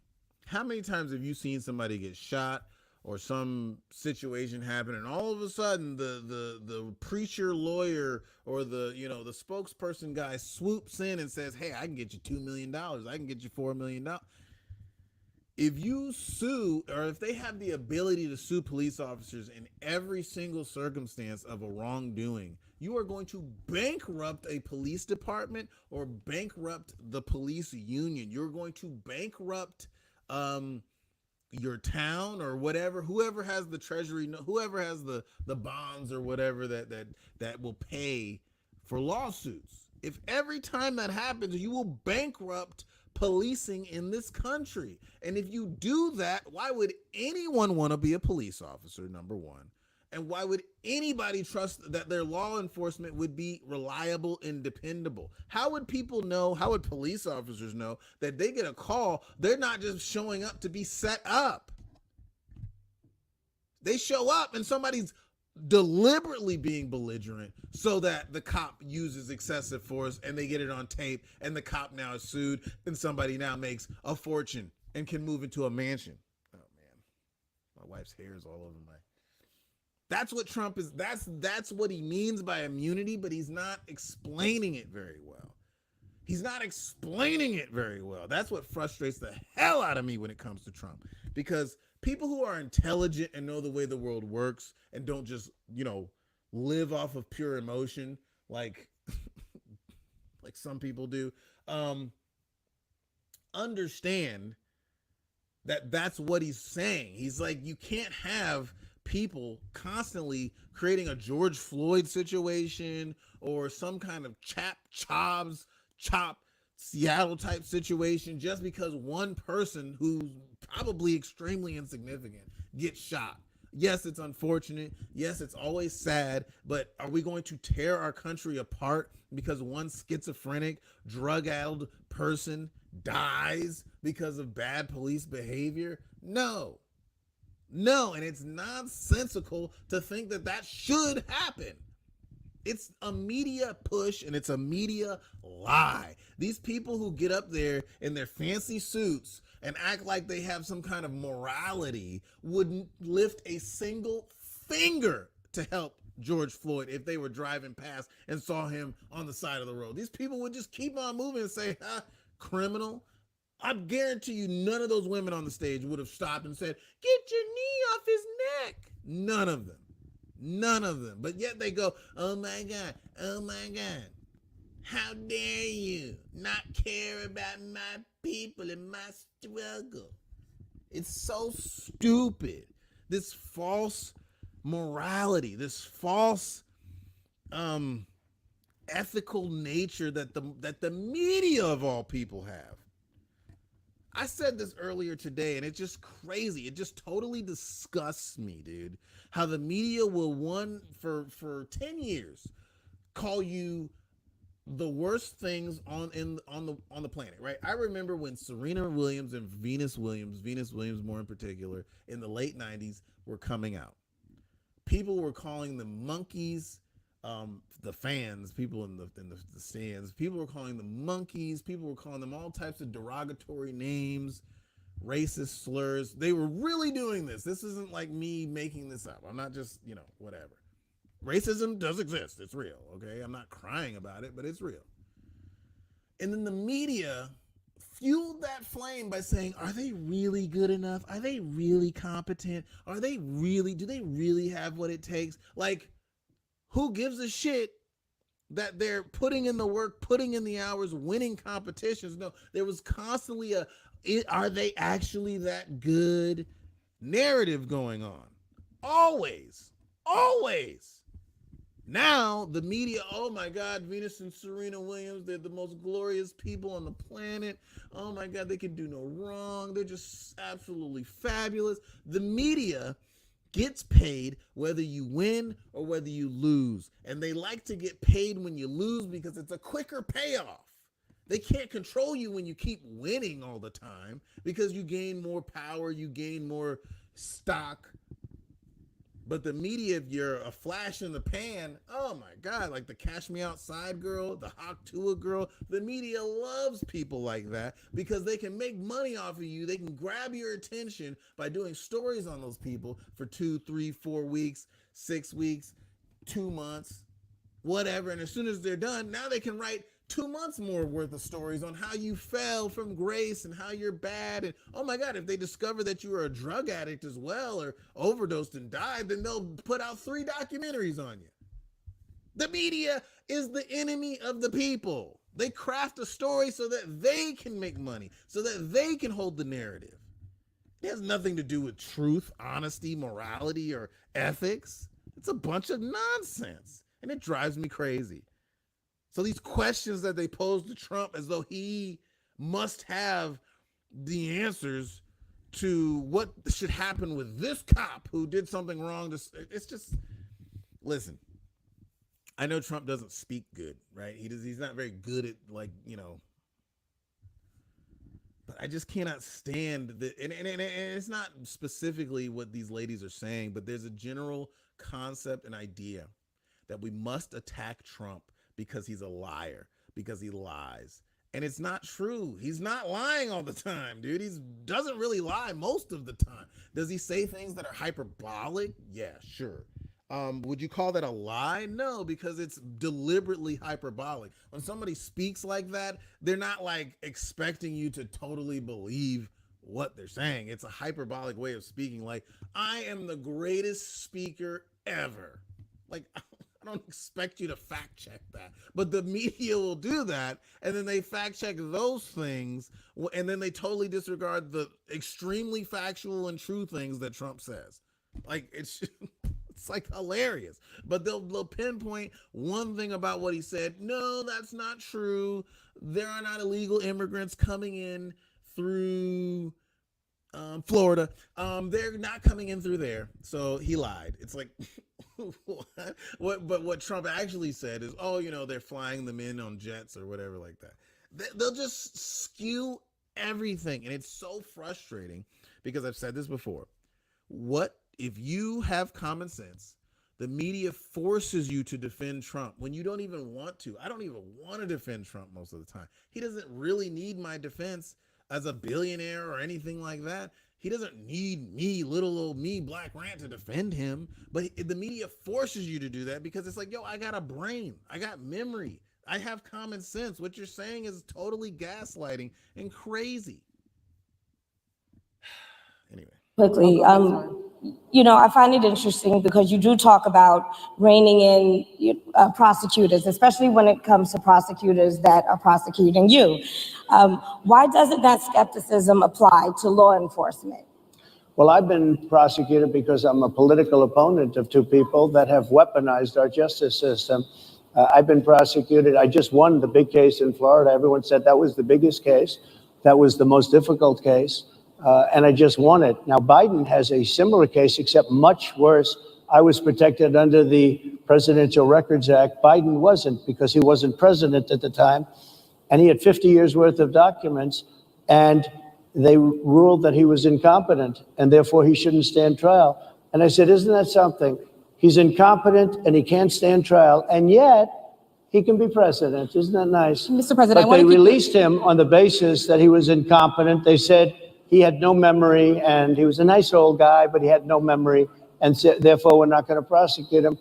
how many times have you seen somebody get shot or some situation happened, and all of a sudden the preacher lawyer or the the spokesperson guy swoops in and says, hey, I can get you $2 million, I can get you $4 million. If you sue, or if they have the ability to sue police officers in every single circumstance of a wrongdoing, you are going to bankrupt a police department or bankrupt the police union. You're going to bankrupt your town or whatever, whoever has the treasury, whoever has the bonds or whatever that will pay for lawsuits. If every time that happens, you will bankrupt policing in this country. And if you do that, why would anyone want to be a police officer, number one? And why would anybody trust that their law enforcement would be reliable and dependable? How would people know, how would police officers know that they get a call, they're not just showing up to be set up? They show up and somebody's deliberately being belligerent so that the cop uses excessive force and they get it on tape, and the cop now is sued, and somebody now makes a fortune and can move into a mansion. Oh man, my wife's hair is all over my... That's what Trump is. That's what he means by immunity, but he's not explaining it very well. He's not explaining it very well. That's what frustrates the hell out of me when it comes to Trump, because people who are intelligent and know the way the world works and don't just, live off of pure emotion like like some people do, understand that that's what he's saying. He's like, you can't have people constantly creating a George Floyd situation or some kind of chop Seattle type situation just because one person who's probably extremely insignificant gets shot. Yes, it's unfortunate. Yes, it's always sad, but are we going to tear our country apart because one schizophrenic, drug-addled person dies because of bad police behavior? No. And it's nonsensical to think that that should happen. It's a media push and it's a media lie. These people who get up there in their fancy suits and act like they have some kind of morality wouldn't lift a single finger to help George Floyd if they were driving past and saw him on the side of the road. These people would just keep on moving and say, criminal. I guarantee you none of those women on the stage would have stopped and said, get your knee off his neck. None of them. But yet they go, oh my God, how dare you not care about my people and my struggle. It's so stupid. This false morality, this false ethical nature that the media of all people have. I said this earlier today, and it's just crazy. It just totally disgusts me, dude. How the media will for 10 years call you the worst things on the planet, right? I remember when Serena Williams and Venus Williams more in particular, in the late 90s were coming out. People were calling them monkeys. The fans, people in the stands, people were calling them monkeys. People were calling them all types of derogatory names, racist slurs. They were really doing this. This isn't like me making this up. I'm not just, whatever. Racism does exist. It's real, okay? I'm not crying about it, but it's real. And then the media fueled that flame by saying, are they really good enough? Are they really competent? Do they really have what it takes? Like, who gives a shit that they're putting in the work, putting in the hours, winning competitions? No, there was constantly are they actually that good narrative going on? Always. Now, the media, oh my God, Venus and Serena Williams, they're the most glorious people on the planet. Oh my God, they can do no wrong. They're just absolutely fabulous. The media gets paid whether you win or whether you lose. And they like to get paid when you lose because it's a quicker payoff. They can't control you when you keep winning all the time because you gain more power, you gain more stock. But the media, if you're a flash in the pan, oh my God, like the Cash Me Outside girl, the Hawk Tuah girl, the media loves people like that because they can make money off of you. They can grab your attention by doing stories on those people for 2, 3, 4 weeks, 6 weeks, 2 months, whatever. And as soon as they're done, now they can write 2 months more worth of stories on how you fell from grace and how you're bad. And oh my God, if they discover that you were a drug addict as well or overdosed and died, then they'll put out 3 documentaries on you. The media is the enemy of the people. They craft a story so that they can make money, so that they can hold the narrative. It has nothing to do with truth, honesty, morality, or ethics. It's a bunch of nonsense, and it drives me crazy. So these questions that they pose to Trump as though he must have the answers to what should happen with this cop who did something wrong. It's just, listen, I know Trump doesn't speak good, right? He's not very good at, like, you know, but I just cannot stand and it's not specifically what these ladies are saying, but there's a general concept and idea that we must attack Trump because he's a liar, because he lies. And it's not true. He's not lying all the time, dude. He doesn't really lie most of the time. Does he say things that are hyperbolic? Yeah, sure. Would you call that a lie? No, because it's deliberately hyperbolic. When somebody speaks like that, they're not like expecting you to totally believe what they're saying. It's a hyperbolic way of speaking. Like, I am the greatest speaker ever. Like, I don't expect you to fact check that, but the media will do that, and then they fact check those things, and then they totally disregard the extremely factual and true things that Trump says. Like, it's like hilarious. But they'll pinpoint one thing about what he said. No, that's not true. There are not illegal immigrants coming in through Florida. They're not coming in through there. So he lied. It's like, what? But what Trump actually said is, oh, you know, they're flying them in on jets or whatever like that. They'll just skew everything. And it's so frustrating because I've said this before. What if you have common sense? The media forces you to defend Trump when you don't even want to. I don't even want to defend Trump most of the time. He doesn't really need my defense as a billionaire or anything like that. He doesn't need me, little old me, Black Rant, to defend him. But the media forces you to do that because it's like, yo, I got a brain. I got memory. I have common sense. What you're saying is totally gaslighting and crazy. Anyway. Quickly, you know, I find it interesting because you do talk about reining in prosecutors, especially when it comes to prosecutors that are prosecuting you. Why doesn't that skepticism apply to law enforcement? Well, I've been prosecuted because I'm a political opponent of 2 people that have weaponized our justice system. I've been prosecuted. I just won the big case in Florida. Everyone said that was the biggest case. That was the most difficult case. And I just won it. Now, Biden has a similar case, except much worse. I was protected under the Presidential Records Act. Biden wasn't, because he wasn't president at the time. And he had 50 years worth of documents. And they ruled that he was incompetent, and therefore he shouldn't stand trial. And I said, isn't that something? He's incompetent and he can't stand trial, and yet he can be president. Isn't that nice? Mr. President, but they released him on the basis that he was incompetent. They said he had no memory, and he was a nice old guy, but he had no memory, and therefore we're not going to prosecute him.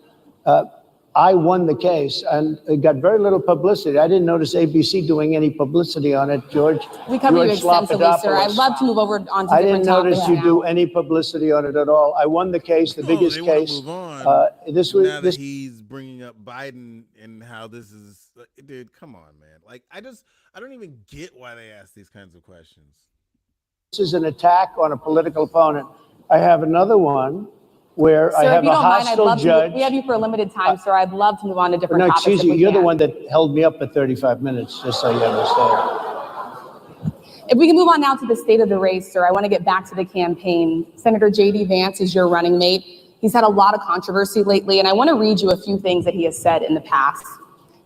I won the case, and it got very little publicity. I didn't notice ABC doing any publicity on it, George. We cover you extensively, sir. I'd love to move over on to different topics. I didn't notice you do any publicity on it at all. I won the case, the biggest case. Move on. Now that he's bringing up Biden and how this is, dude, come on, man. Like, I don't even get why they ask these kinds of questions. This is an attack on a political opponent. I have another one where sir, I have a hostile judge. We have you for a limited time, sir. I'd love to move on to different topics. No, excuse you. You're the one that held me up for 35 minutes, just so you understand. If we can move on now to the state of the race, sir, I want to get back to the campaign. Senator J.D. Vance is your running mate. He's had a lot of controversy lately, and I want to read you a few things that he has said in the past.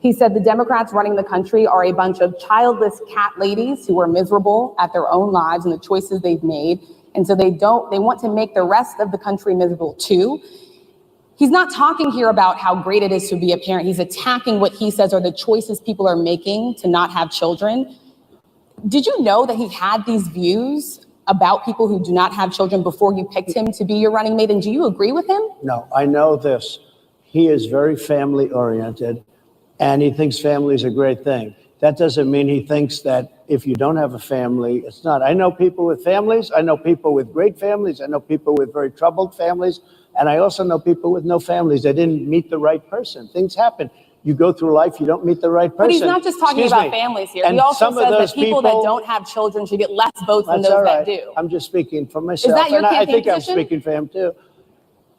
He said the Democrats running the country are a bunch of childless cat ladies who are miserable at their own lives and the choices they've made. And so they want to make the rest of the country miserable too. He's not talking here about how great it is to be a parent. He's attacking what he says are the choices people are making to not have children. Did you know that he had these views about people who do not have children before you picked him to be your running mate? And do you agree with him? No, I know this. He is very family oriented and he thinks family is a great thing. That doesn't mean he thinks that if you don't have a family, it's not. I know people with families. I know people with great families. I know people with very troubled families. And I also know people with no families. They didn't meet the right person. Things happen. You go through life, you don't meet the right person. But he's not just talking about families here. He also says that people that don't have children should get less votes than those that do. I'm just speaking for myself. Is that your campaign I think position? I'm speaking for him too.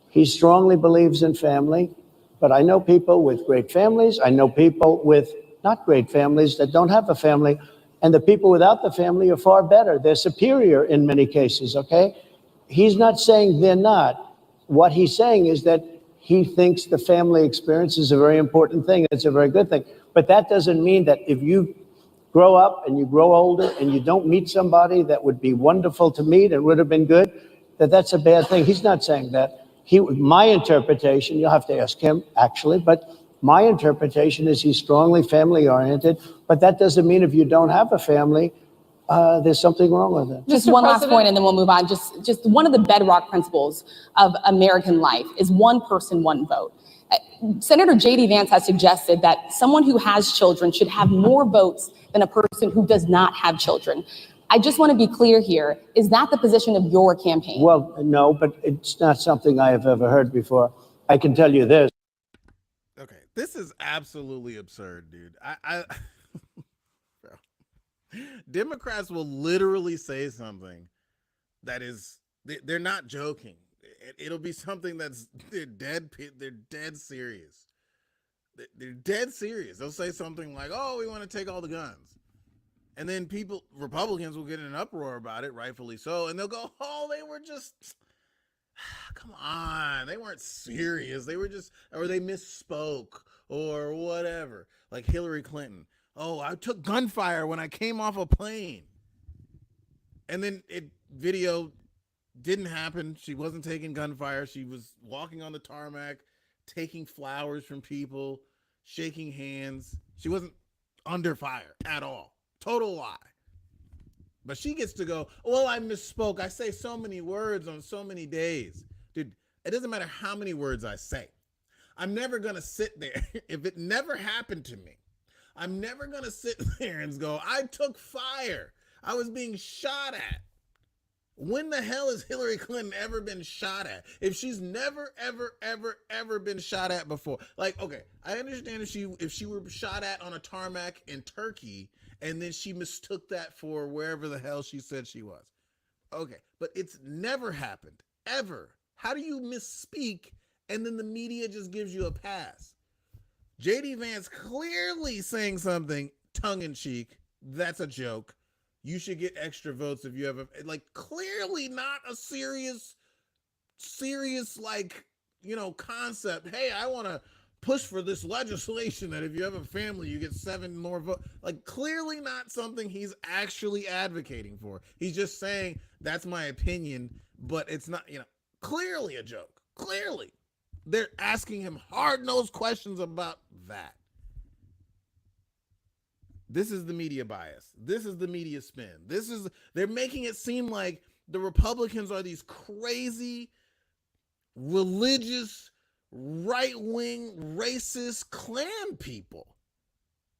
He strongly believes in family, but I know people with great families. I know people with not great families that don't have a family. And the people without the family are far better. They're superior in many cases, okay? He's not saying they're not. What he's saying is that he thinks the family experience is a very important thing. It's a very good thing. But that doesn't mean that if you grow up and you grow older and you don't meet somebody that would be wonderful to meet and would have been good, that that's a bad thing. He's not saying that. My interpretation, you'll have to ask him actually, but my interpretation is he's strongly family oriented, but that doesn't mean if you don't have a family, there's something wrong with it. Just one last point and then we'll move on. Just one of the bedrock principles of American life is one person, one vote. Senator J.D. Vance has suggested that someone who has children should have more votes than a person who does not have children. I just want to be clear here. Is that the position of your campaign? Well, no, but it's not something I have ever heard before. I can tell you this. Okay, this is absolutely absurd, dude. I Democrats will literally say something that is, they're not joking. It'll be something that's, they're dead serious. They're dead serious. They'll say something like, oh, we want to take all the guns. And then Republicans will get in an uproar about it, rightfully so. And they'll go, oh, they were just, come on. They weren't serious. They were just, or they misspoke or whatever. Like Hillary Clinton. Oh, I took gunfire when I came off a plane. And then video didn't happen. She wasn't taking gunfire. She was walking on the tarmac, taking flowers from people, shaking hands. She wasn't under fire at all. Total lie. But she gets to go, well, I misspoke. I say so many words on so many days. Dude, it doesn't matter how many words I say. I'm never going to sit there. If it never happened to me, I'm never going to sit there and go, I took fire. I was being shot at. When the hell has Hillary Clinton ever been shot at? If she's never, ever, ever, ever been shot at before. Like, okay, I understand if she were shot at on a tarmac in Turkey and then she mistook that for wherever the hell she said she was. Okay, but it's never happened, ever. How do you misspeak and then the media just gives you a pass? J.D. Vance clearly saying something tongue-in-cheek. That's a joke. You should get extra votes if you have clearly not a serious, concept. Hey, I want to push for this legislation that if you have a family, you get 7 more votes. Like, clearly not something he's actually advocating for. He's just saying, that's my opinion, but it's not, clearly a joke. Clearly. They're asking him hard-nosed questions about that. This is the media bias. This is the media spin. They're making it seem like the Republicans are these crazy, religious, right-wing, racist Klan people.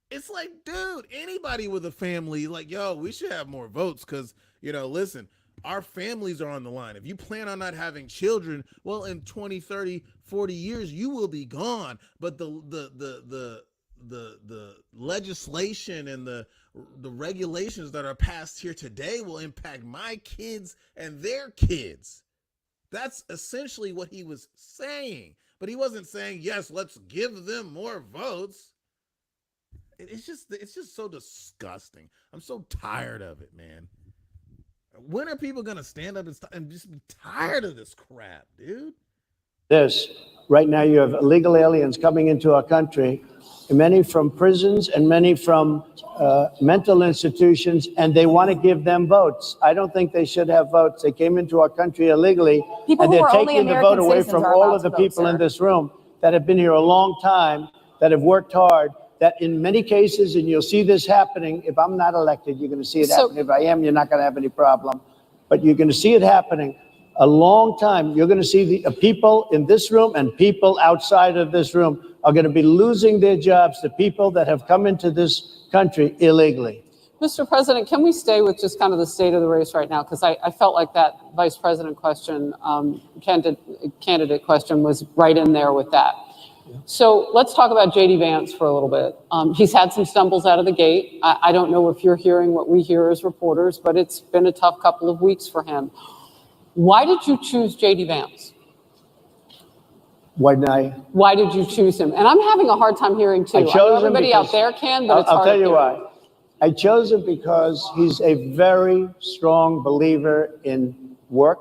It's like, dude, anybody with a family, we should have more votes because, listen, our families are on the line. If you plan on not having children, well, in 20, 30, 40 years, you will be gone. But the legislation and the regulations that are passed here today will impact my kids and their kids. That's essentially what he was saying. But he wasn't saying, yes, let's give them more votes. It's just so disgusting. I'm so tired of it, man. When are people going to stand up and just be tired of this crap, dude? This, Right now you have illegal aliens coming into our country, many from prisons and many from mental institutions, and they want to give them votes. I don't think they should have votes. They came into our country illegally, and they're taking the vote away from all of the people in this room that have been here a long time, that have worked hard, that in many cases, and you'll see this happening, if I'm not elected, you're going to see it happen. If I am, you're not going to have any problem. But you're going to see it happening a long time. You're going to see the people in this room and people outside of this room are going to be losing their jobs to people that have come into this country illegally. Mr. President, can we stay with just kind of the state of the race right now? Because I felt like that vice president question, candidate question was right in there with that. So let's talk about J.D. Vance for a little bit. He's had some stumbles out of the gate. I don't know if you're hearing what we hear as reporters, but it's been a tough couple of weeks for him. Why did you choose J.D. Vance? Why did you choose him? And I'm having a hard time hearing too. I know everybody out there can, but it's hard. I'll tell you why. I chose him because he's a very strong believer in work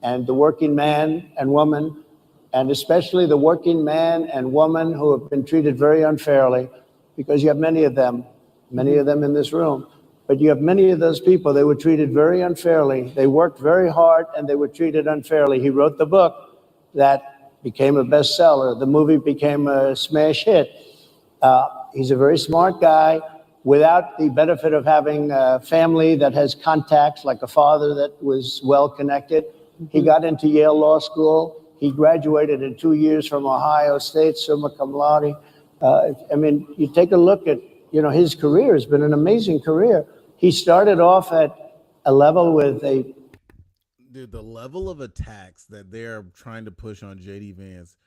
and the working man and woman, and especially the working man and woman who have been treated very unfairly, because you have many of them in this room, but you have many of those people, they were treated very unfairly. They worked very hard and they were treated unfairly. He wrote the book that became a bestseller. The movie became a smash hit. He's a very smart guy. Without the benefit of having a family that has contacts, like a father that was well connected, he got into Yale Law School. He graduated in 2 years from Ohio State, summa cum laude. I mean, you take a look at, his career has been an amazing career. He started off at a level with a... Dude, the level of attacks that they're trying to push on J.D. Vance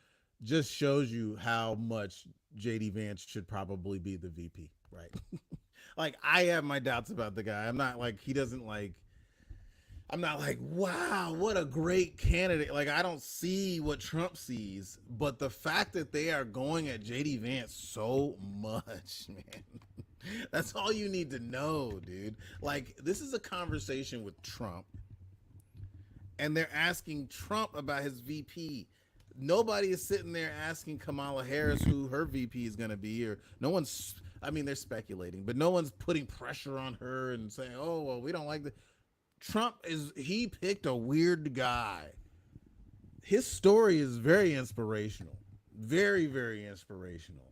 just shows you how much J.D. Vance should probably be the VP, right? Like, I have my doubts about the guy. I'm not like, wow, what a great candidate. Like, I don't see what Trump sees, but the fact that they are going at J.D. Vance so much, man, that's all you need to know, dude. Like, this is a conversation with Trump, and they're asking Trump about his VP. Nobody is sitting there asking Kamala Harris who her VP is going to be, or no one's, they're speculating, but no one's putting pressure on her and saying, oh, well, we don't like the Trump he picked a weird guy. His story is very inspirational. Very, very inspirational.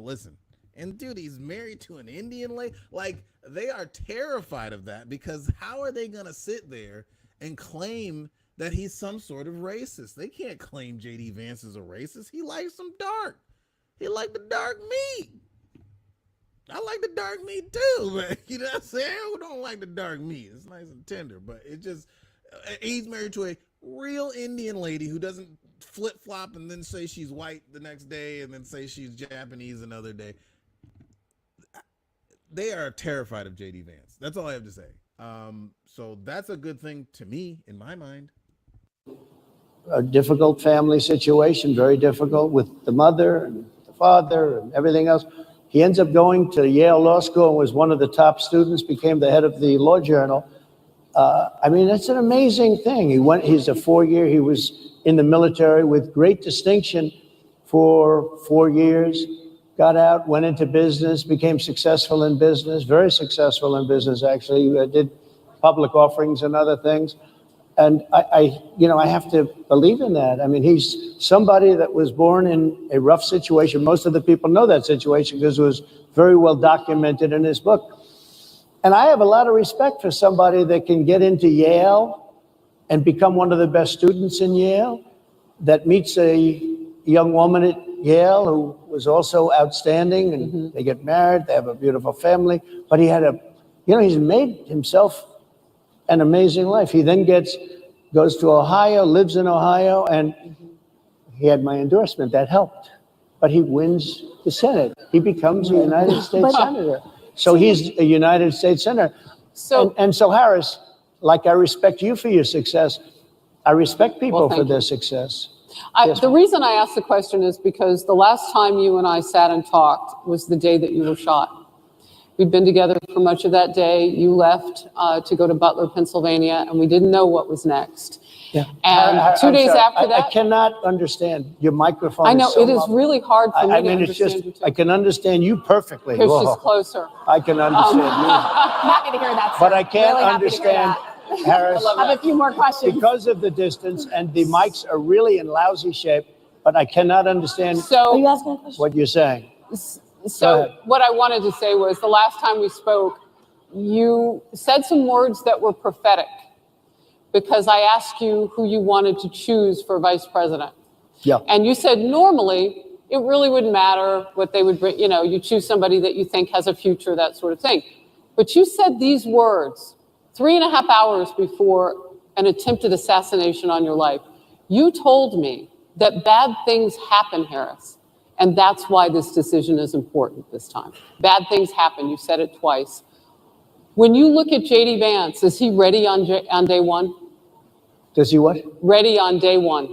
Listen, and dude, he's married to an Indian lady. Like, they are terrified of that, because how are they going to sit there and claim that he's some sort of racist? They can't claim J.D. Vance is a racist. He likes some dark. He liked the dark meat. I like the dark meat too, but you know what I'm saying? Who don't like the dark meat? It's nice and tender, but he's married to a real Indian lady who doesn't flip-flop and then say she's white the next day and then say she's Japanese another day. They are terrified of J.D. Vance. That's all I have to say. So that's a good thing to me, in my mind. A difficult family situation, very difficult with the mother and the father and everything else. He ends up going to Yale Law School and was one of the top students, became the head of the law journal. It's an amazing thing. He's a 4-year, he was in the military with great distinction for 4 years, got out, went into business, became successful in business, very successful in business, actually. Did public offerings and other things. And I have to believe in that. He's somebody that was born in a rough situation. Most of the people know that situation because it was very well documented in his book. And I have a lot of respect for somebody that can get into Yale and become one of the best students in Yale, that meets a young woman at Yale who was also outstanding, and they get married, they have a beautiful family, but he had he's made himself an amazing life. He then goes to Ohio, lives in Ohio, and he had my endorsement. That helped. But he wins the Senate. He becomes a United States Senator. So he's a United States Senator. So Harris, like I respect you for your success, I respect people for their success. The reason I asked the question is because the last time you and I sat and talked was the day that you were shot. We'd been together for much of that day. You left to go to Butler, Pennsylvania, and we didn't know what was next. Yeah. And two I'm days sorry. after that, I cannot understand your microphone. I know so it is muffled. really hard for me I to mean, it's understand just, you too. I can understand you perfectly. Because Whoa. she's closer. I can understand you. I'm happy to hear that, sir. But I can't Really happy to hear understand, that. Harris, I have a few more questions. because of the distance, and the mics are really in lousy shape, but I cannot understand Are you So, asking a question? what you're saying. Go so ahead. what I wanted to say was the last time we spoke, you said some words that were prophetic because I asked you who you wanted to choose for vice president. Yeah. And you said normally it really wouldn't matter what they would bring, you choose somebody that you think has a future, that sort of thing. But you said these words 3.5 hours before an attempted assassination on your life. You told me that bad things happen, Harris, and that's why this decision is important this time. Bad things happen. You said it twice. When you look at JD Vance, is he ready on day one? Does he what? Ready on day one,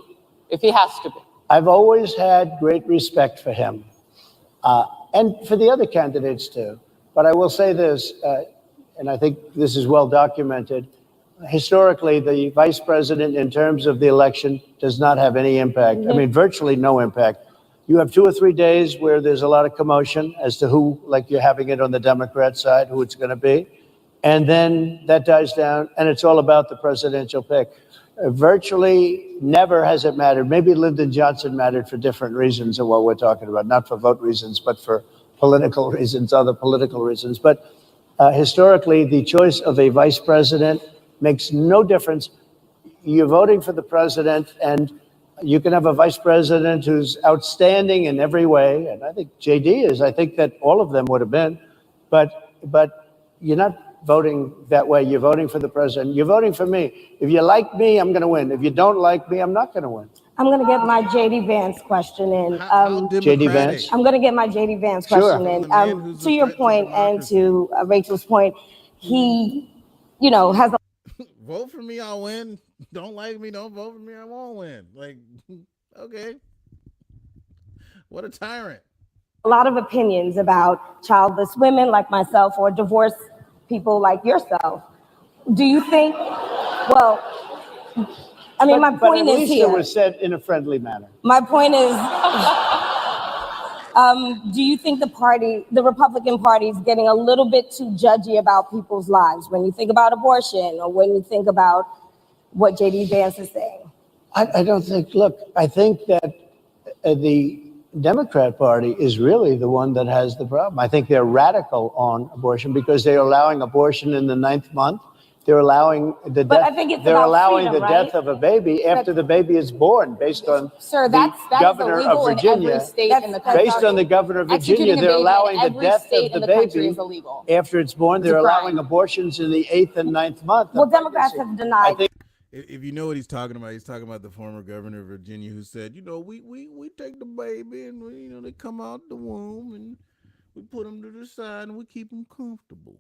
if he has to be. I've always had great respect for him, and for the other candidates too. But I will say this, and I think this is well documented. Historically, the vice president, in terms of the election, does not have any impact. I mean, virtually no impact. You have 2 or 3 days where there's a lot of commotion as to who, like you're having it on the Democrat side, who it's going to be. And then that dies down, and it's all about the presidential pick. Virtually never has it mattered. Maybe Lyndon Johnson mattered for different reasons of what we're talking about, not for vote reasons, but for political reasons, other political reasons. But historically, the choice of a vice president makes no difference. You're voting for the president, and you can have a vice president who's outstanding in every way, and I think JD is. I think that all of them would have been, but you're not voting that way. You're voting for the president. You're voting for me. If you like me, I'm going to win. If you don't like me, I'm not going to win. I'm going to get my JD Vance question in. How JD Vance? I'm going to get my JD Vance Sure. question The in. man who's To a your threat to point and democracy. to Rachel's point, he, has a Vote for me, I'll win. Don't like me, don't vote for me, I won't win. Like, okay. What a tyrant. lot of opinions about childless women like myself or divorced people like yourself. Do you think, well, I mean, my But point at is least here. it was said in a friendly manner. My point is, do you think the Republican Party is getting a little bit too judgy about people's lives when you think about abortion or when you think about what JD Vance is saying? I don't think, look, I think that the Democrat Party is really the one that has the problem. I think they're radical on abortion because they're allowing abortion in the 9th month. They're allowing the But death. I think it's They're about allowing freedom, the right? death of a baby after the baby is born, based on Sir, the that governor is of illegal in Virginia. every state in the That's country. Based on the governor of Virginia, Executing a they're baby in allowing the every death state of in the the country baby is illegal. after it's born. It's a They're crime. allowing abortions in the 8th and 9th month. Well, of Democrats pregnancy. have denied. I think If you know what he's talking about the former governor of Virginia who said, we take the baby and they come out the womb and we put them to the side and we keep them comfortable.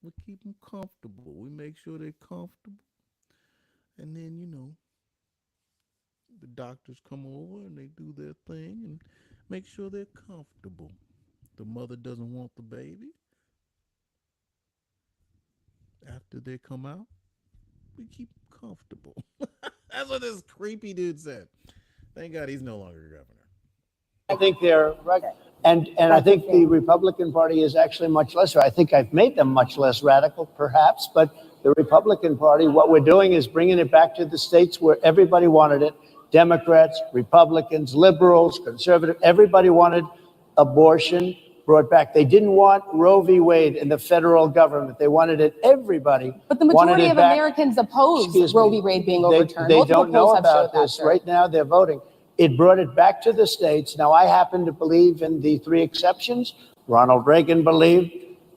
We keep them comfortable. We make sure they're comfortable. And then, the doctors come over and they do their thing and make sure they're comfortable. The mother doesn't want the baby. After they come out, we keep them comfortable. That's what this creepy dude said. Thank God he's no longer governor. I think they're right. And I think the Republican Party is actually much less. I think I've made them much less radical, perhaps. But the Republican Party, what we're doing is bringing it back to the states where everybody wanted it. Democrats, Republicans, liberals, conservative, everybody wanted abortion brought back. They didn't want Roe v. Wade in the federal government. They wanted it, everybody. But the wanted majority it of back. Americans oppose Excuse Roe me. v. Wade being They overturned. don't Multiple know polls have about showed that, this. sir. Right now, they're voting. It brought it back to the states. Now, I happen to believe in the 3 exceptions. Ronald Reagan believed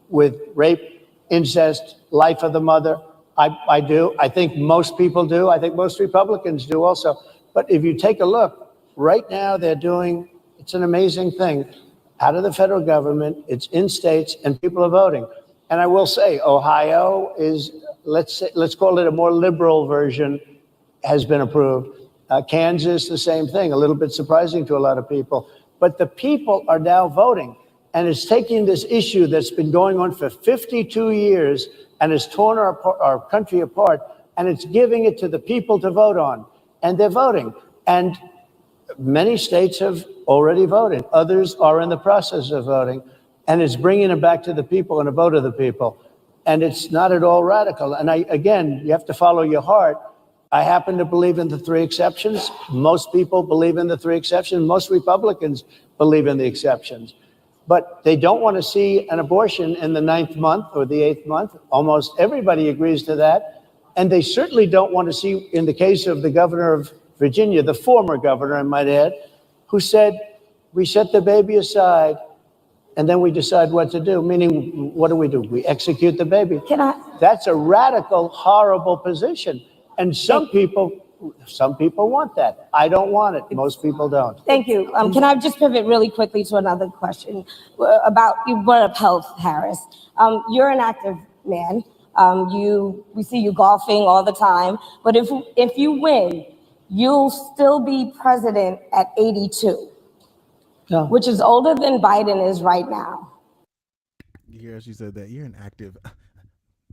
with rape, incest, life of the mother. I do. I think most people do. I think most Republicans do also. But if you take a look, right now they're doing, it's an amazing thing. Out of the federal government, it's in states, and people are voting. And I will say, Ohio is, let's call it a more liberal version, has been approved. Kansas, the same thing, a little bit surprising to a lot of people. But the people are now voting. And it's taking this issue that's been going on for 52 years and has torn our country apart and it's giving it to the people to vote on, and they're voting. And many states have already voted. Others are in the process of voting, and it's bringing it back to the people and a vote of the people. And it's not at all radical. And again, you have to follow your heart. I happen to believe in the three exceptions. Most people believe in the three exceptions. Most Republicans believe in the exceptions. But they don't want to see an abortion in the 9th month or the 8th month. Almost everybody agrees to that. And they certainly don't want to see, in the case of the governor of Virginia, the former governor, I might add, who said, we set the baby aside and then we decide what to do. Meaning, what do? We execute the baby. That's a radical, horrible position. And some people want that. I don't want it. Most people don't. Thank you. Can I just pivot really quickly to another question about, you brought up health, Harris. You're an active man. We see you golfing all the time. But if you win, you'll still be president at 82, which is older than Biden is right now. You hear she said that? You're an active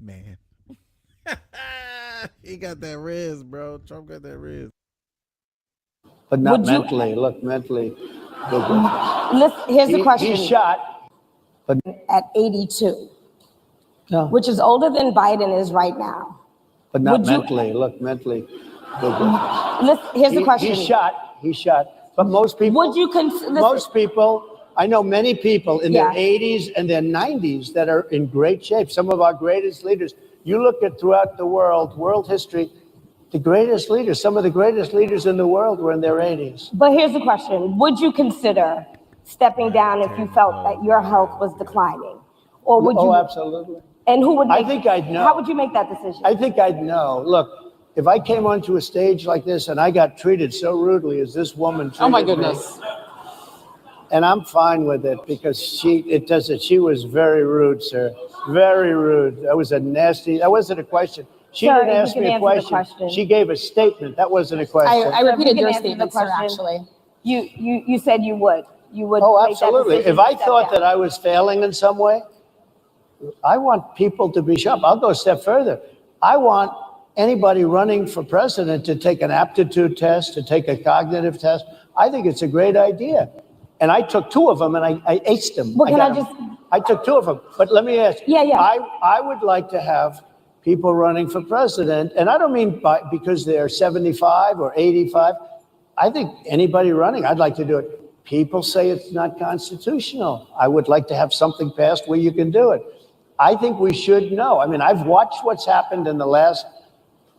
man. He got that riz, bro. Trump got that riz. But not mentally. Look, mentally. Here's the question. He's shot. But at 82, which is older than Biden is right now. But not mentally. Look, mentally. Here's the question. He's shot. But most people. Would you consider? Most people. I know many people in their 80s and their 90s that are in great shape. Some of our greatest leaders. You look at throughout the world history, the greatest leaders, some of the greatest leaders in the world were in their 80s. But here's the question. Would you consider stepping down if you felt that your health was declining? Or would you? Oh, absolutely. And who would? I think I'd know. How would you make that decision? I think I'd know. Look, if I came onto a stage like this and I got treated so rudely as this woman treated Oh my me, goodness. and I'm fine with it because she was very rude, sir. Very rude. That wasn't a question. She didn't ask me a question. She gave a statement. That wasn't a question. I repeated your statement, sir, actually. You said you would. You would. Oh, make that absolutely. decision If I to step thought down. that I was failing in some way, I want people to be sharp. I'll go a step further. I want anybody running for president to take an aptitude test, to take a cognitive test. I think it's a great idea. And I took 2 of them and I aced them. Well, I took 2 of them. But let me ask you. Yeah. I would like to have people running for president. And I don't mean because they're 75 or 85. I think anybody running, I'd like to do it. People say it's not constitutional. I would like to have something passed where you can do it. I think we should know. I mean, I've watched what's happened in the last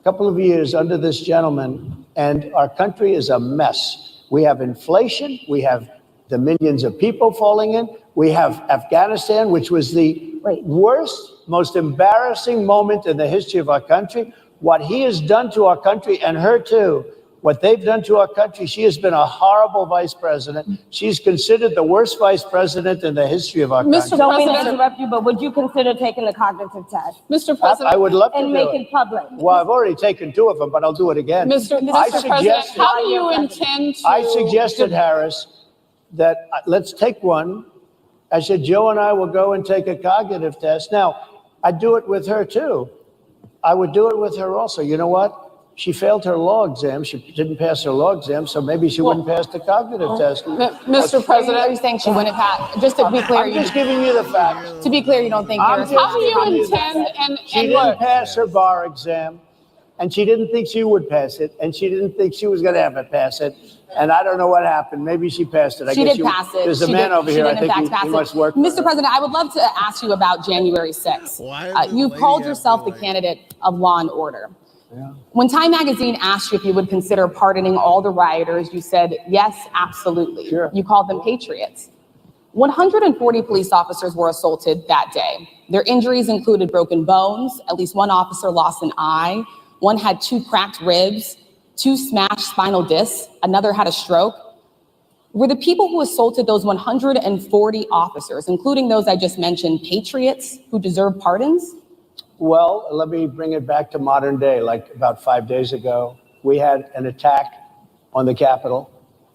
couple of years under this gentleman, and our country is a mess. We have inflation. We have the millions of people falling in. We have Afghanistan, which was the worst, most embarrassing moment in the history of our country. What he has done to our country, and her too, what they've done to our country, she has been a horrible vice president. She's considered the worst vice president in the history of our country. Don't mean to interrupt you, but would you consider taking the cognitive test? Mr. President. I would love to and do make it public? Well, I've already taken 2 of them, but I'll do it again. Mr. President, how do you intend to? I suggested, Harris, that let's take one. I said, Joe and I will go and take a cognitive test. Now, I'd do it with her too. I would do it with her also. You know what? She failed her law exam. She didn't pass her law exam, so maybe she wouldn't pass the cognitive test. Mr. President, Are you saying she wouldn't pass? Just to be clear, I'm just giving you the facts. to be clear, you don't think I'm yours. just how do you giving you the intend facts. She and didn't look, pass her bar exam, and she didn't think she would pass it, and she didn't think she was going to ever pass it. And I don't know what happened. Maybe she passed it. She did pass it. There's a man over here. I think he must work. Mr. President, I would love to ask you about January 6th. You called yourself the candidate of law and order. Yeah. When Time Magazine asked you if you would consider pardoning all the rioters, you said, yes, absolutely. Sure. You called them patriots. 140 police officers were assaulted that day. Their injuries included broken bones. At least one officer lost an eye. One had 2 cracked ribs, 2 smashed spinal discs. Another had a stroke. Were the people who assaulted those 140 officers, including those I just mentioned, patriots who deserve pardons? Well, let me bring it back to modern day. Like about 5 days ago, we had an attack on the Capitol,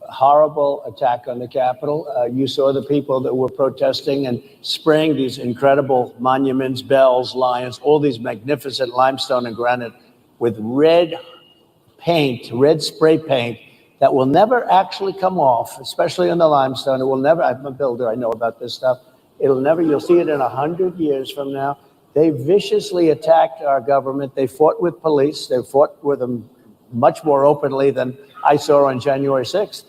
a horrible attack on the Capitol. You saw the people that were protesting and spraying these incredible monuments, bells, lions, all these magnificent limestone and granite with red paint, red spray paint, that will never actually come off, especially on the limestone. It will never, I'm a builder, I know about this stuff. It'll never, you'll see it in 100 years from now. They viciously attacked our government. They fought with police. They fought with them much more openly than I saw on January 6th.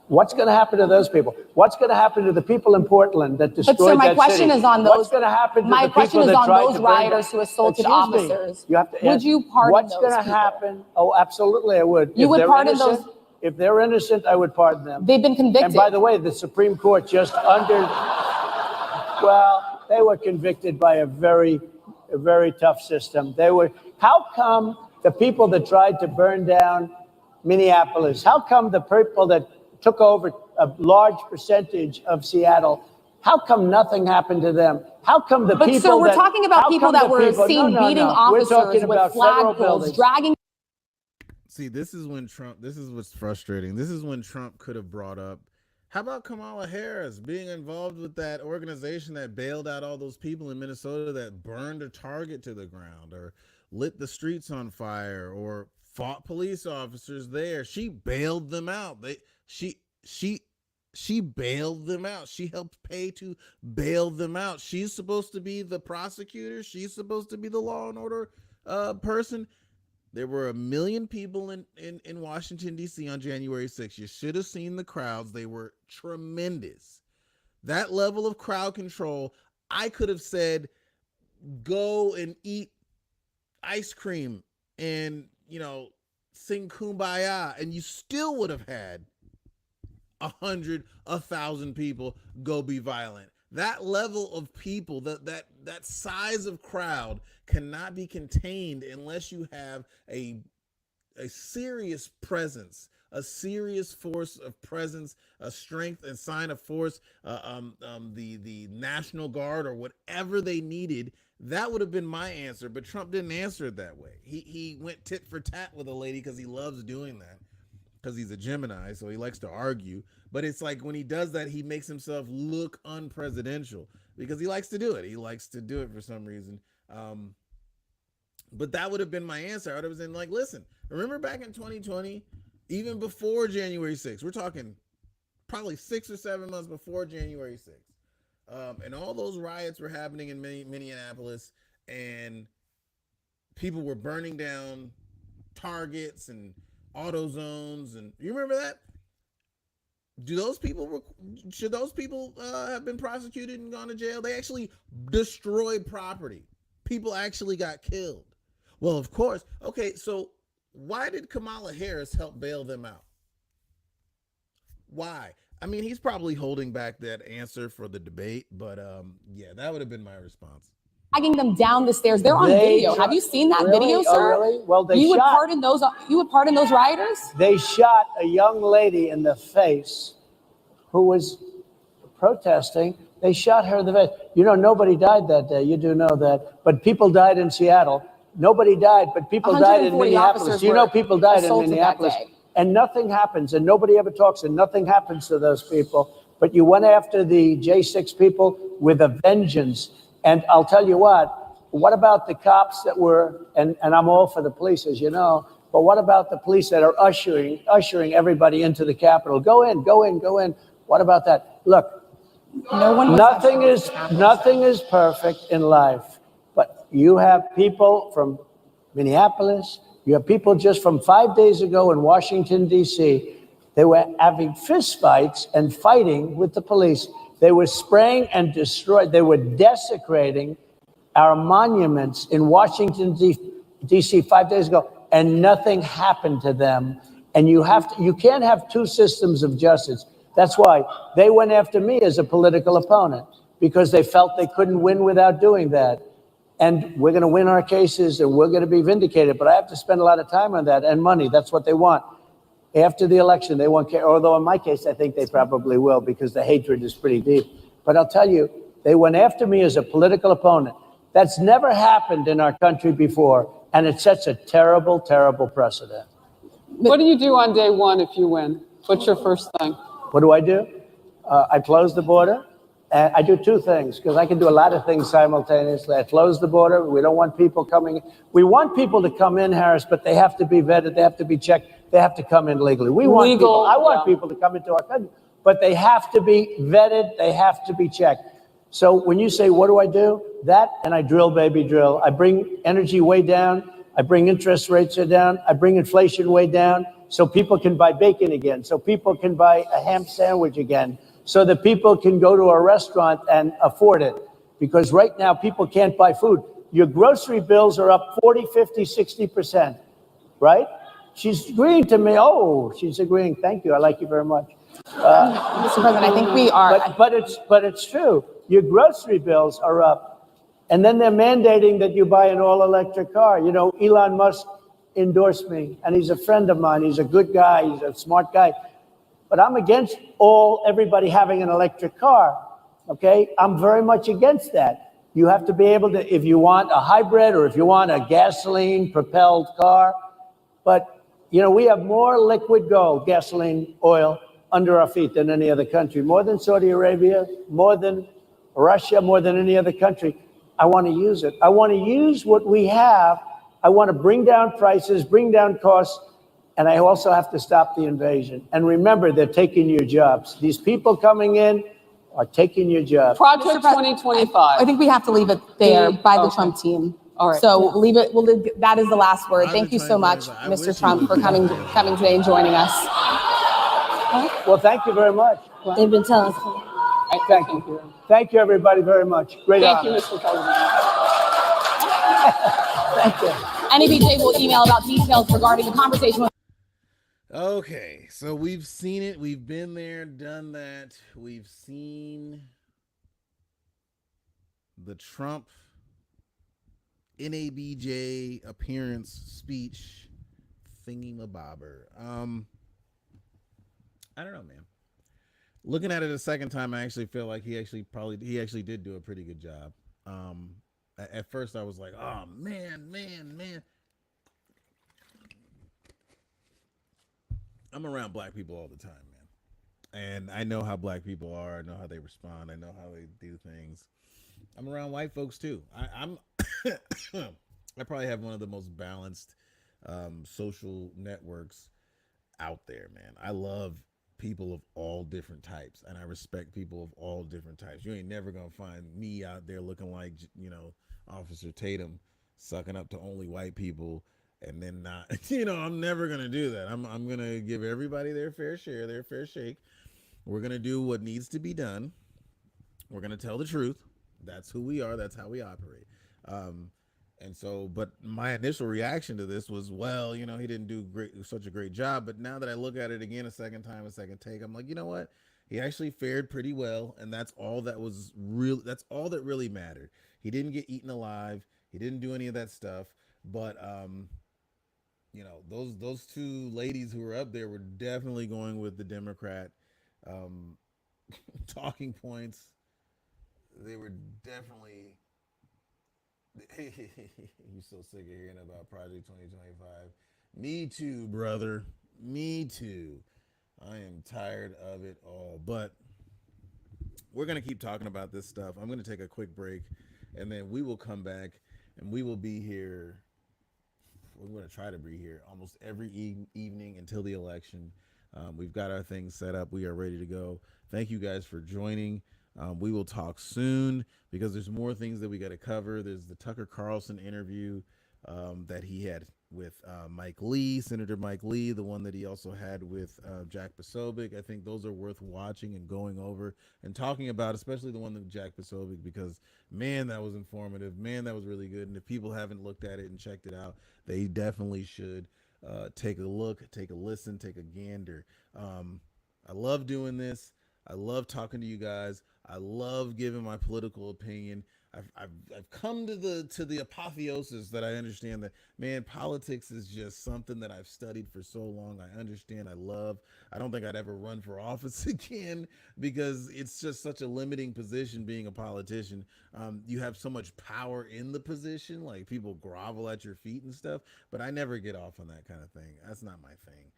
What's going to happen to those people? What's going to happen to the people in Portland that destroyed that city? But sir, my question is on those. What's going to happen to my the question people is that on tried those to burn rioters down? who assaulted Excuse me. officers. You have to Would ask, you pardon what's those going to people? happen? Oh, absolutely, I would. You If would they're pardon innocent, those? If they're innocent, I would pardon them. They've been convicted. And by the way, the Supreme Court just well, they were convicted by a very tough system. They were. How come the people that tried to burn down Minneapolis, how come the people that took over a large percentage of Seattle, how come nothing happened to them? How come the people But sir, we're talking about people that were seen beating officers with flagpoles, dragging. See, this is what's frustrating. This is when Trump could have brought up, how about Kamala Harris being involved with that organization that bailed out all those people in Minnesota that burned a Target to the ground or lit the streets on fire or fought police officers there. She bailed them out. She bailed them out. She helped pay to bail them out. She's supposed to be the prosecutor. She's supposed to be the law and order person. There were 1 million people in Washington, D.C. on January 6th. You should have seen the crowds. They were tremendous. That level of crowd control, I could have said, go and eat ice cream and, sing Kumbaya, and you still would have had 100, 1,000 people go be violent. That level of people, that size of crowd cannot be contained unless you have a serious presence, a serious force of presence, a strength and sign of force, the National Guard or whatever they needed. That would have been my answer, but Trump didn't answer it that way. He went tit for tat with a lady because he loves doing that, because he's a Gemini, so he likes to argue. But it's like when he does that, he makes himself look unpresidential because he likes to do it. He likes to do it for some reason. But that would have been my answer. I would have been like, listen, remember back in 2020, even before January 6th, we're talking probably 6 or 7 months before January 6th. And all those riots were happening in Minneapolis, and people were burning down Targets and auto zones. And you remember that? Should those people have been prosecuted and gone to jail? They actually destroyed property. People actually got killed. Well, of course. Okay, so why did Kamala Harris help bail them out? Why? I mean, he's probably holding back that answer for the debate, but yeah, that would have been my response. Dragging them down the stairs. They're on video. Have you seen that video, sir? Oh, really? Well, you would pardon those rioters? They shot a young lady in the face who was protesting. They shot her in the face. Nobody died that day. You do know that. But people died in Seattle. Nobody died, but people died in Minneapolis. People died in Minneapolis. And nothing happens, and nobody ever talks, and nothing happens to those people. But you went after the J6 people with a vengeance. And I'll tell you what about the cops that were, and I'm all for the police, as you know, but what about the police that are ushering everybody into the Capitol? Go in. What about that? Look, nothing is perfect in life, but you have people from Minneapolis, you have people just from 5 days ago in Washington, D.C., they were having fistfights and fighting with the police. They were spraying and destroying. They were desecrating our monuments in Washington, D.C. 5 days ago, and nothing happened to them. And you can't have two systems of justice. That's why they went after me as a political opponent, because they felt they couldn't win without doing that. And we're going to win our cases, and we're going to be vindicated. But I have to spend a lot of time on that and money. That's what they want. After the election, they won't care. Although in my case, I think they probably will, because the hatred is pretty deep. But I'll tell you, they went after me as a political opponent. That's never happened in our country before. And it sets a terrible, terrible precedent. What do you do on day one if you win? What's your first thing? What do? I close the border, And I do two things because I can do a lot of things simultaneously. I close the border. We don't want people coming. We want people to come in, Harris, but they have to be vetted. They have to be checked. They have to come in legally. We want Legal, people. I want yeah. people to come into our country, but they have to be vetted. They have to be checked. So when you say, what do? That, and I drill, baby, drill. I bring energy way down. I bring interest rates down. I bring inflation way down so people can buy bacon again, so people can buy a ham sandwich again, so that people can go to a restaurant and afford it. Because right now, people can't buy food. Your grocery bills are up 40, 50, 60%, right? She's agreeing to me. Oh, she's agreeing. Thank you. I like you very much. Mr. President, I think we are. But it's true. Your grocery bills are up. And then they're mandating that you buy an all-electric car. You know, Elon Musk endorsed me, and he's a friend of mine. He's a good guy. He's a smart guy. But I'm against everybody having an electric car, okay? I'm very much against that. You have to be able to, if you want a hybrid or if you want a gasoline-propelled car. But, you know, we have more liquid gold, gasoline, oil, under our feet than any other country. More than Saudi Arabia, more than Russia, more than any other country. I want to use it. I want to use what we have. I want to bring down prices, bring down costs, and I also have to stop the invasion. And remember, they're taking your jobs. These people coming in are taking your jobs. Project Mr. President, 2025. I think we have to leave it there by the Okay. Trump team. All right. So leave it. That is the last word. Thank you so much, I Mr. wish Trump, you for would coming today and joining us. Well, thank you very much. They've been telling us. Thank you. Thank you, everybody, very much. Great Thank honor. you, Mr. President. Thank you. NABJ will email about details regarding the conversation with. Okay, so we've seen it. We've been there, done that. We've seen the Trump NABJ appearance speech thingy-mabobber. I don't know, man. Looking at it a second time, I actually feel like he actually did do a pretty good job. At first I was like, oh man. I'm around black people all the time, man. And I know how black people are. I know how they respond. I know how they do things. I'm around white folks too. I'm I probably have one of the most balanced social networks out there, man. I love people of all different types, and I respect people of all different types. You ain't never gonna find me out there looking like, Officer Tatum, sucking up to only white people, and then not, I'm never gonna do that. I'm gonna give everybody their fair share, their fair shake. We're gonna do what needs to be done. We're gonna tell the truth. That's who we are. That's how we operate. And so, but my initial reaction to this was, well, he didn't do such a great job. But now that I look at it again a second take, I'm like, you know what? He actually fared pretty well, and that's all that was real. That's all that really mattered. He didn't get eaten alive. He didn't do any of that stuff. But those two ladies who were up there were definitely going with the Democrat talking points. They were definitely. You so sick of hearing about Project 2025. Me too, brother. Me too. I am tired of it all. But we're going to keep talking about this stuff. I'm going to take a quick break, and then we will come back, and we will be here. We're going to try to be here almost every evening until the election. We've got our things set up. We are ready to go. Thank you guys for joining. We will talk soon because there's more things that we got to cover. There's the Tucker Carlson interview that he had with Mike Lee, Senator Mike Lee, the one that he also had with Jack Posobiec. I think those are worth watching and going over and talking about, especially the one with Jack Posobiec, because, man, that was informative. Man, that was really good. And if people haven't looked at it and checked it out, they definitely should take a look, take a listen, take a gander. I love doing this. I love talking to you guys. I love giving my political opinion. I've come to the apotheosis that I understand that, man, politics is just something that I've studied for so long. I understand. I love. I don't think I'd ever run for office again because it's just such a limiting position being a politician. You have so much power in the position, like people grovel at your feet and stuff. But I never get off on that kind of thing. That's not my thing.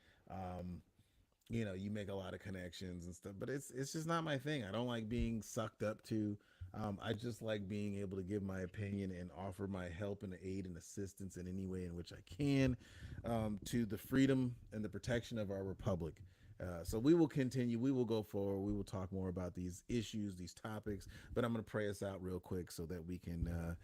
you make a lot of connections and stuff, but it's just not my thing. I don't like being sucked up to. I just like being able to give my opinion and offer my help and aid and assistance in any way in which I can, to the freedom and the protection of our republic. So we will continue. We will go forward. We will talk more about these issues, these topics. But I'm going to pray us out real quick so that we can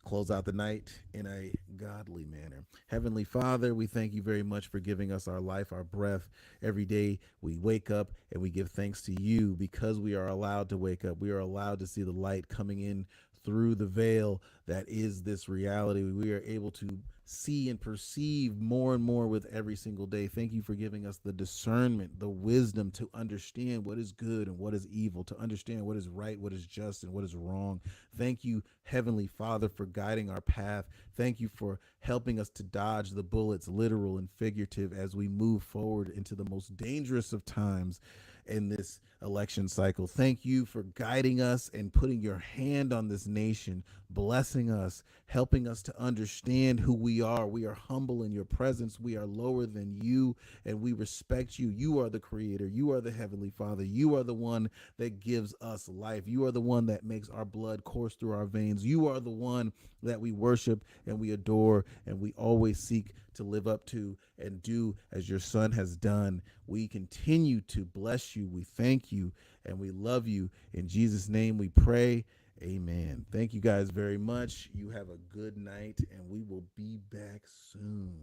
close out the night in a godly manner. Heavenly Father, we thank you very much for giving us our life, our breath. Every day we wake up and we give thanks to you because we are allowed to wake up. We are allowed to see the light coming in through the veil that is this reality. We are able to see and perceive more and more with every single day. Thank you for giving us the discernment, the wisdom to understand what is good and what is evil, to understand what is right, what is just, and what is wrong. Thank you, Heavenly Father, for guiding our path. Thank you for helping us to dodge the bullets, literal and figurative, as we move forward into the most dangerous of times in this election cycle. Thank you for guiding us and putting your hand on this nation, blessing us, helping us to understand who we are. We are humble in your presence. We are lower than you, and we respect you. You are the creator. You are the Heavenly Father. You are the one that gives us life. You are the one that makes our blood course through our veins. You are the one that we worship and we adore, and we always seek to live up to and do as your son has done. We continue to bless you. We thank you and we love you. In Jesus' name we pray. Amen. Thank you guys very much. You have a good night and we will be back soon.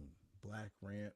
Black Rant.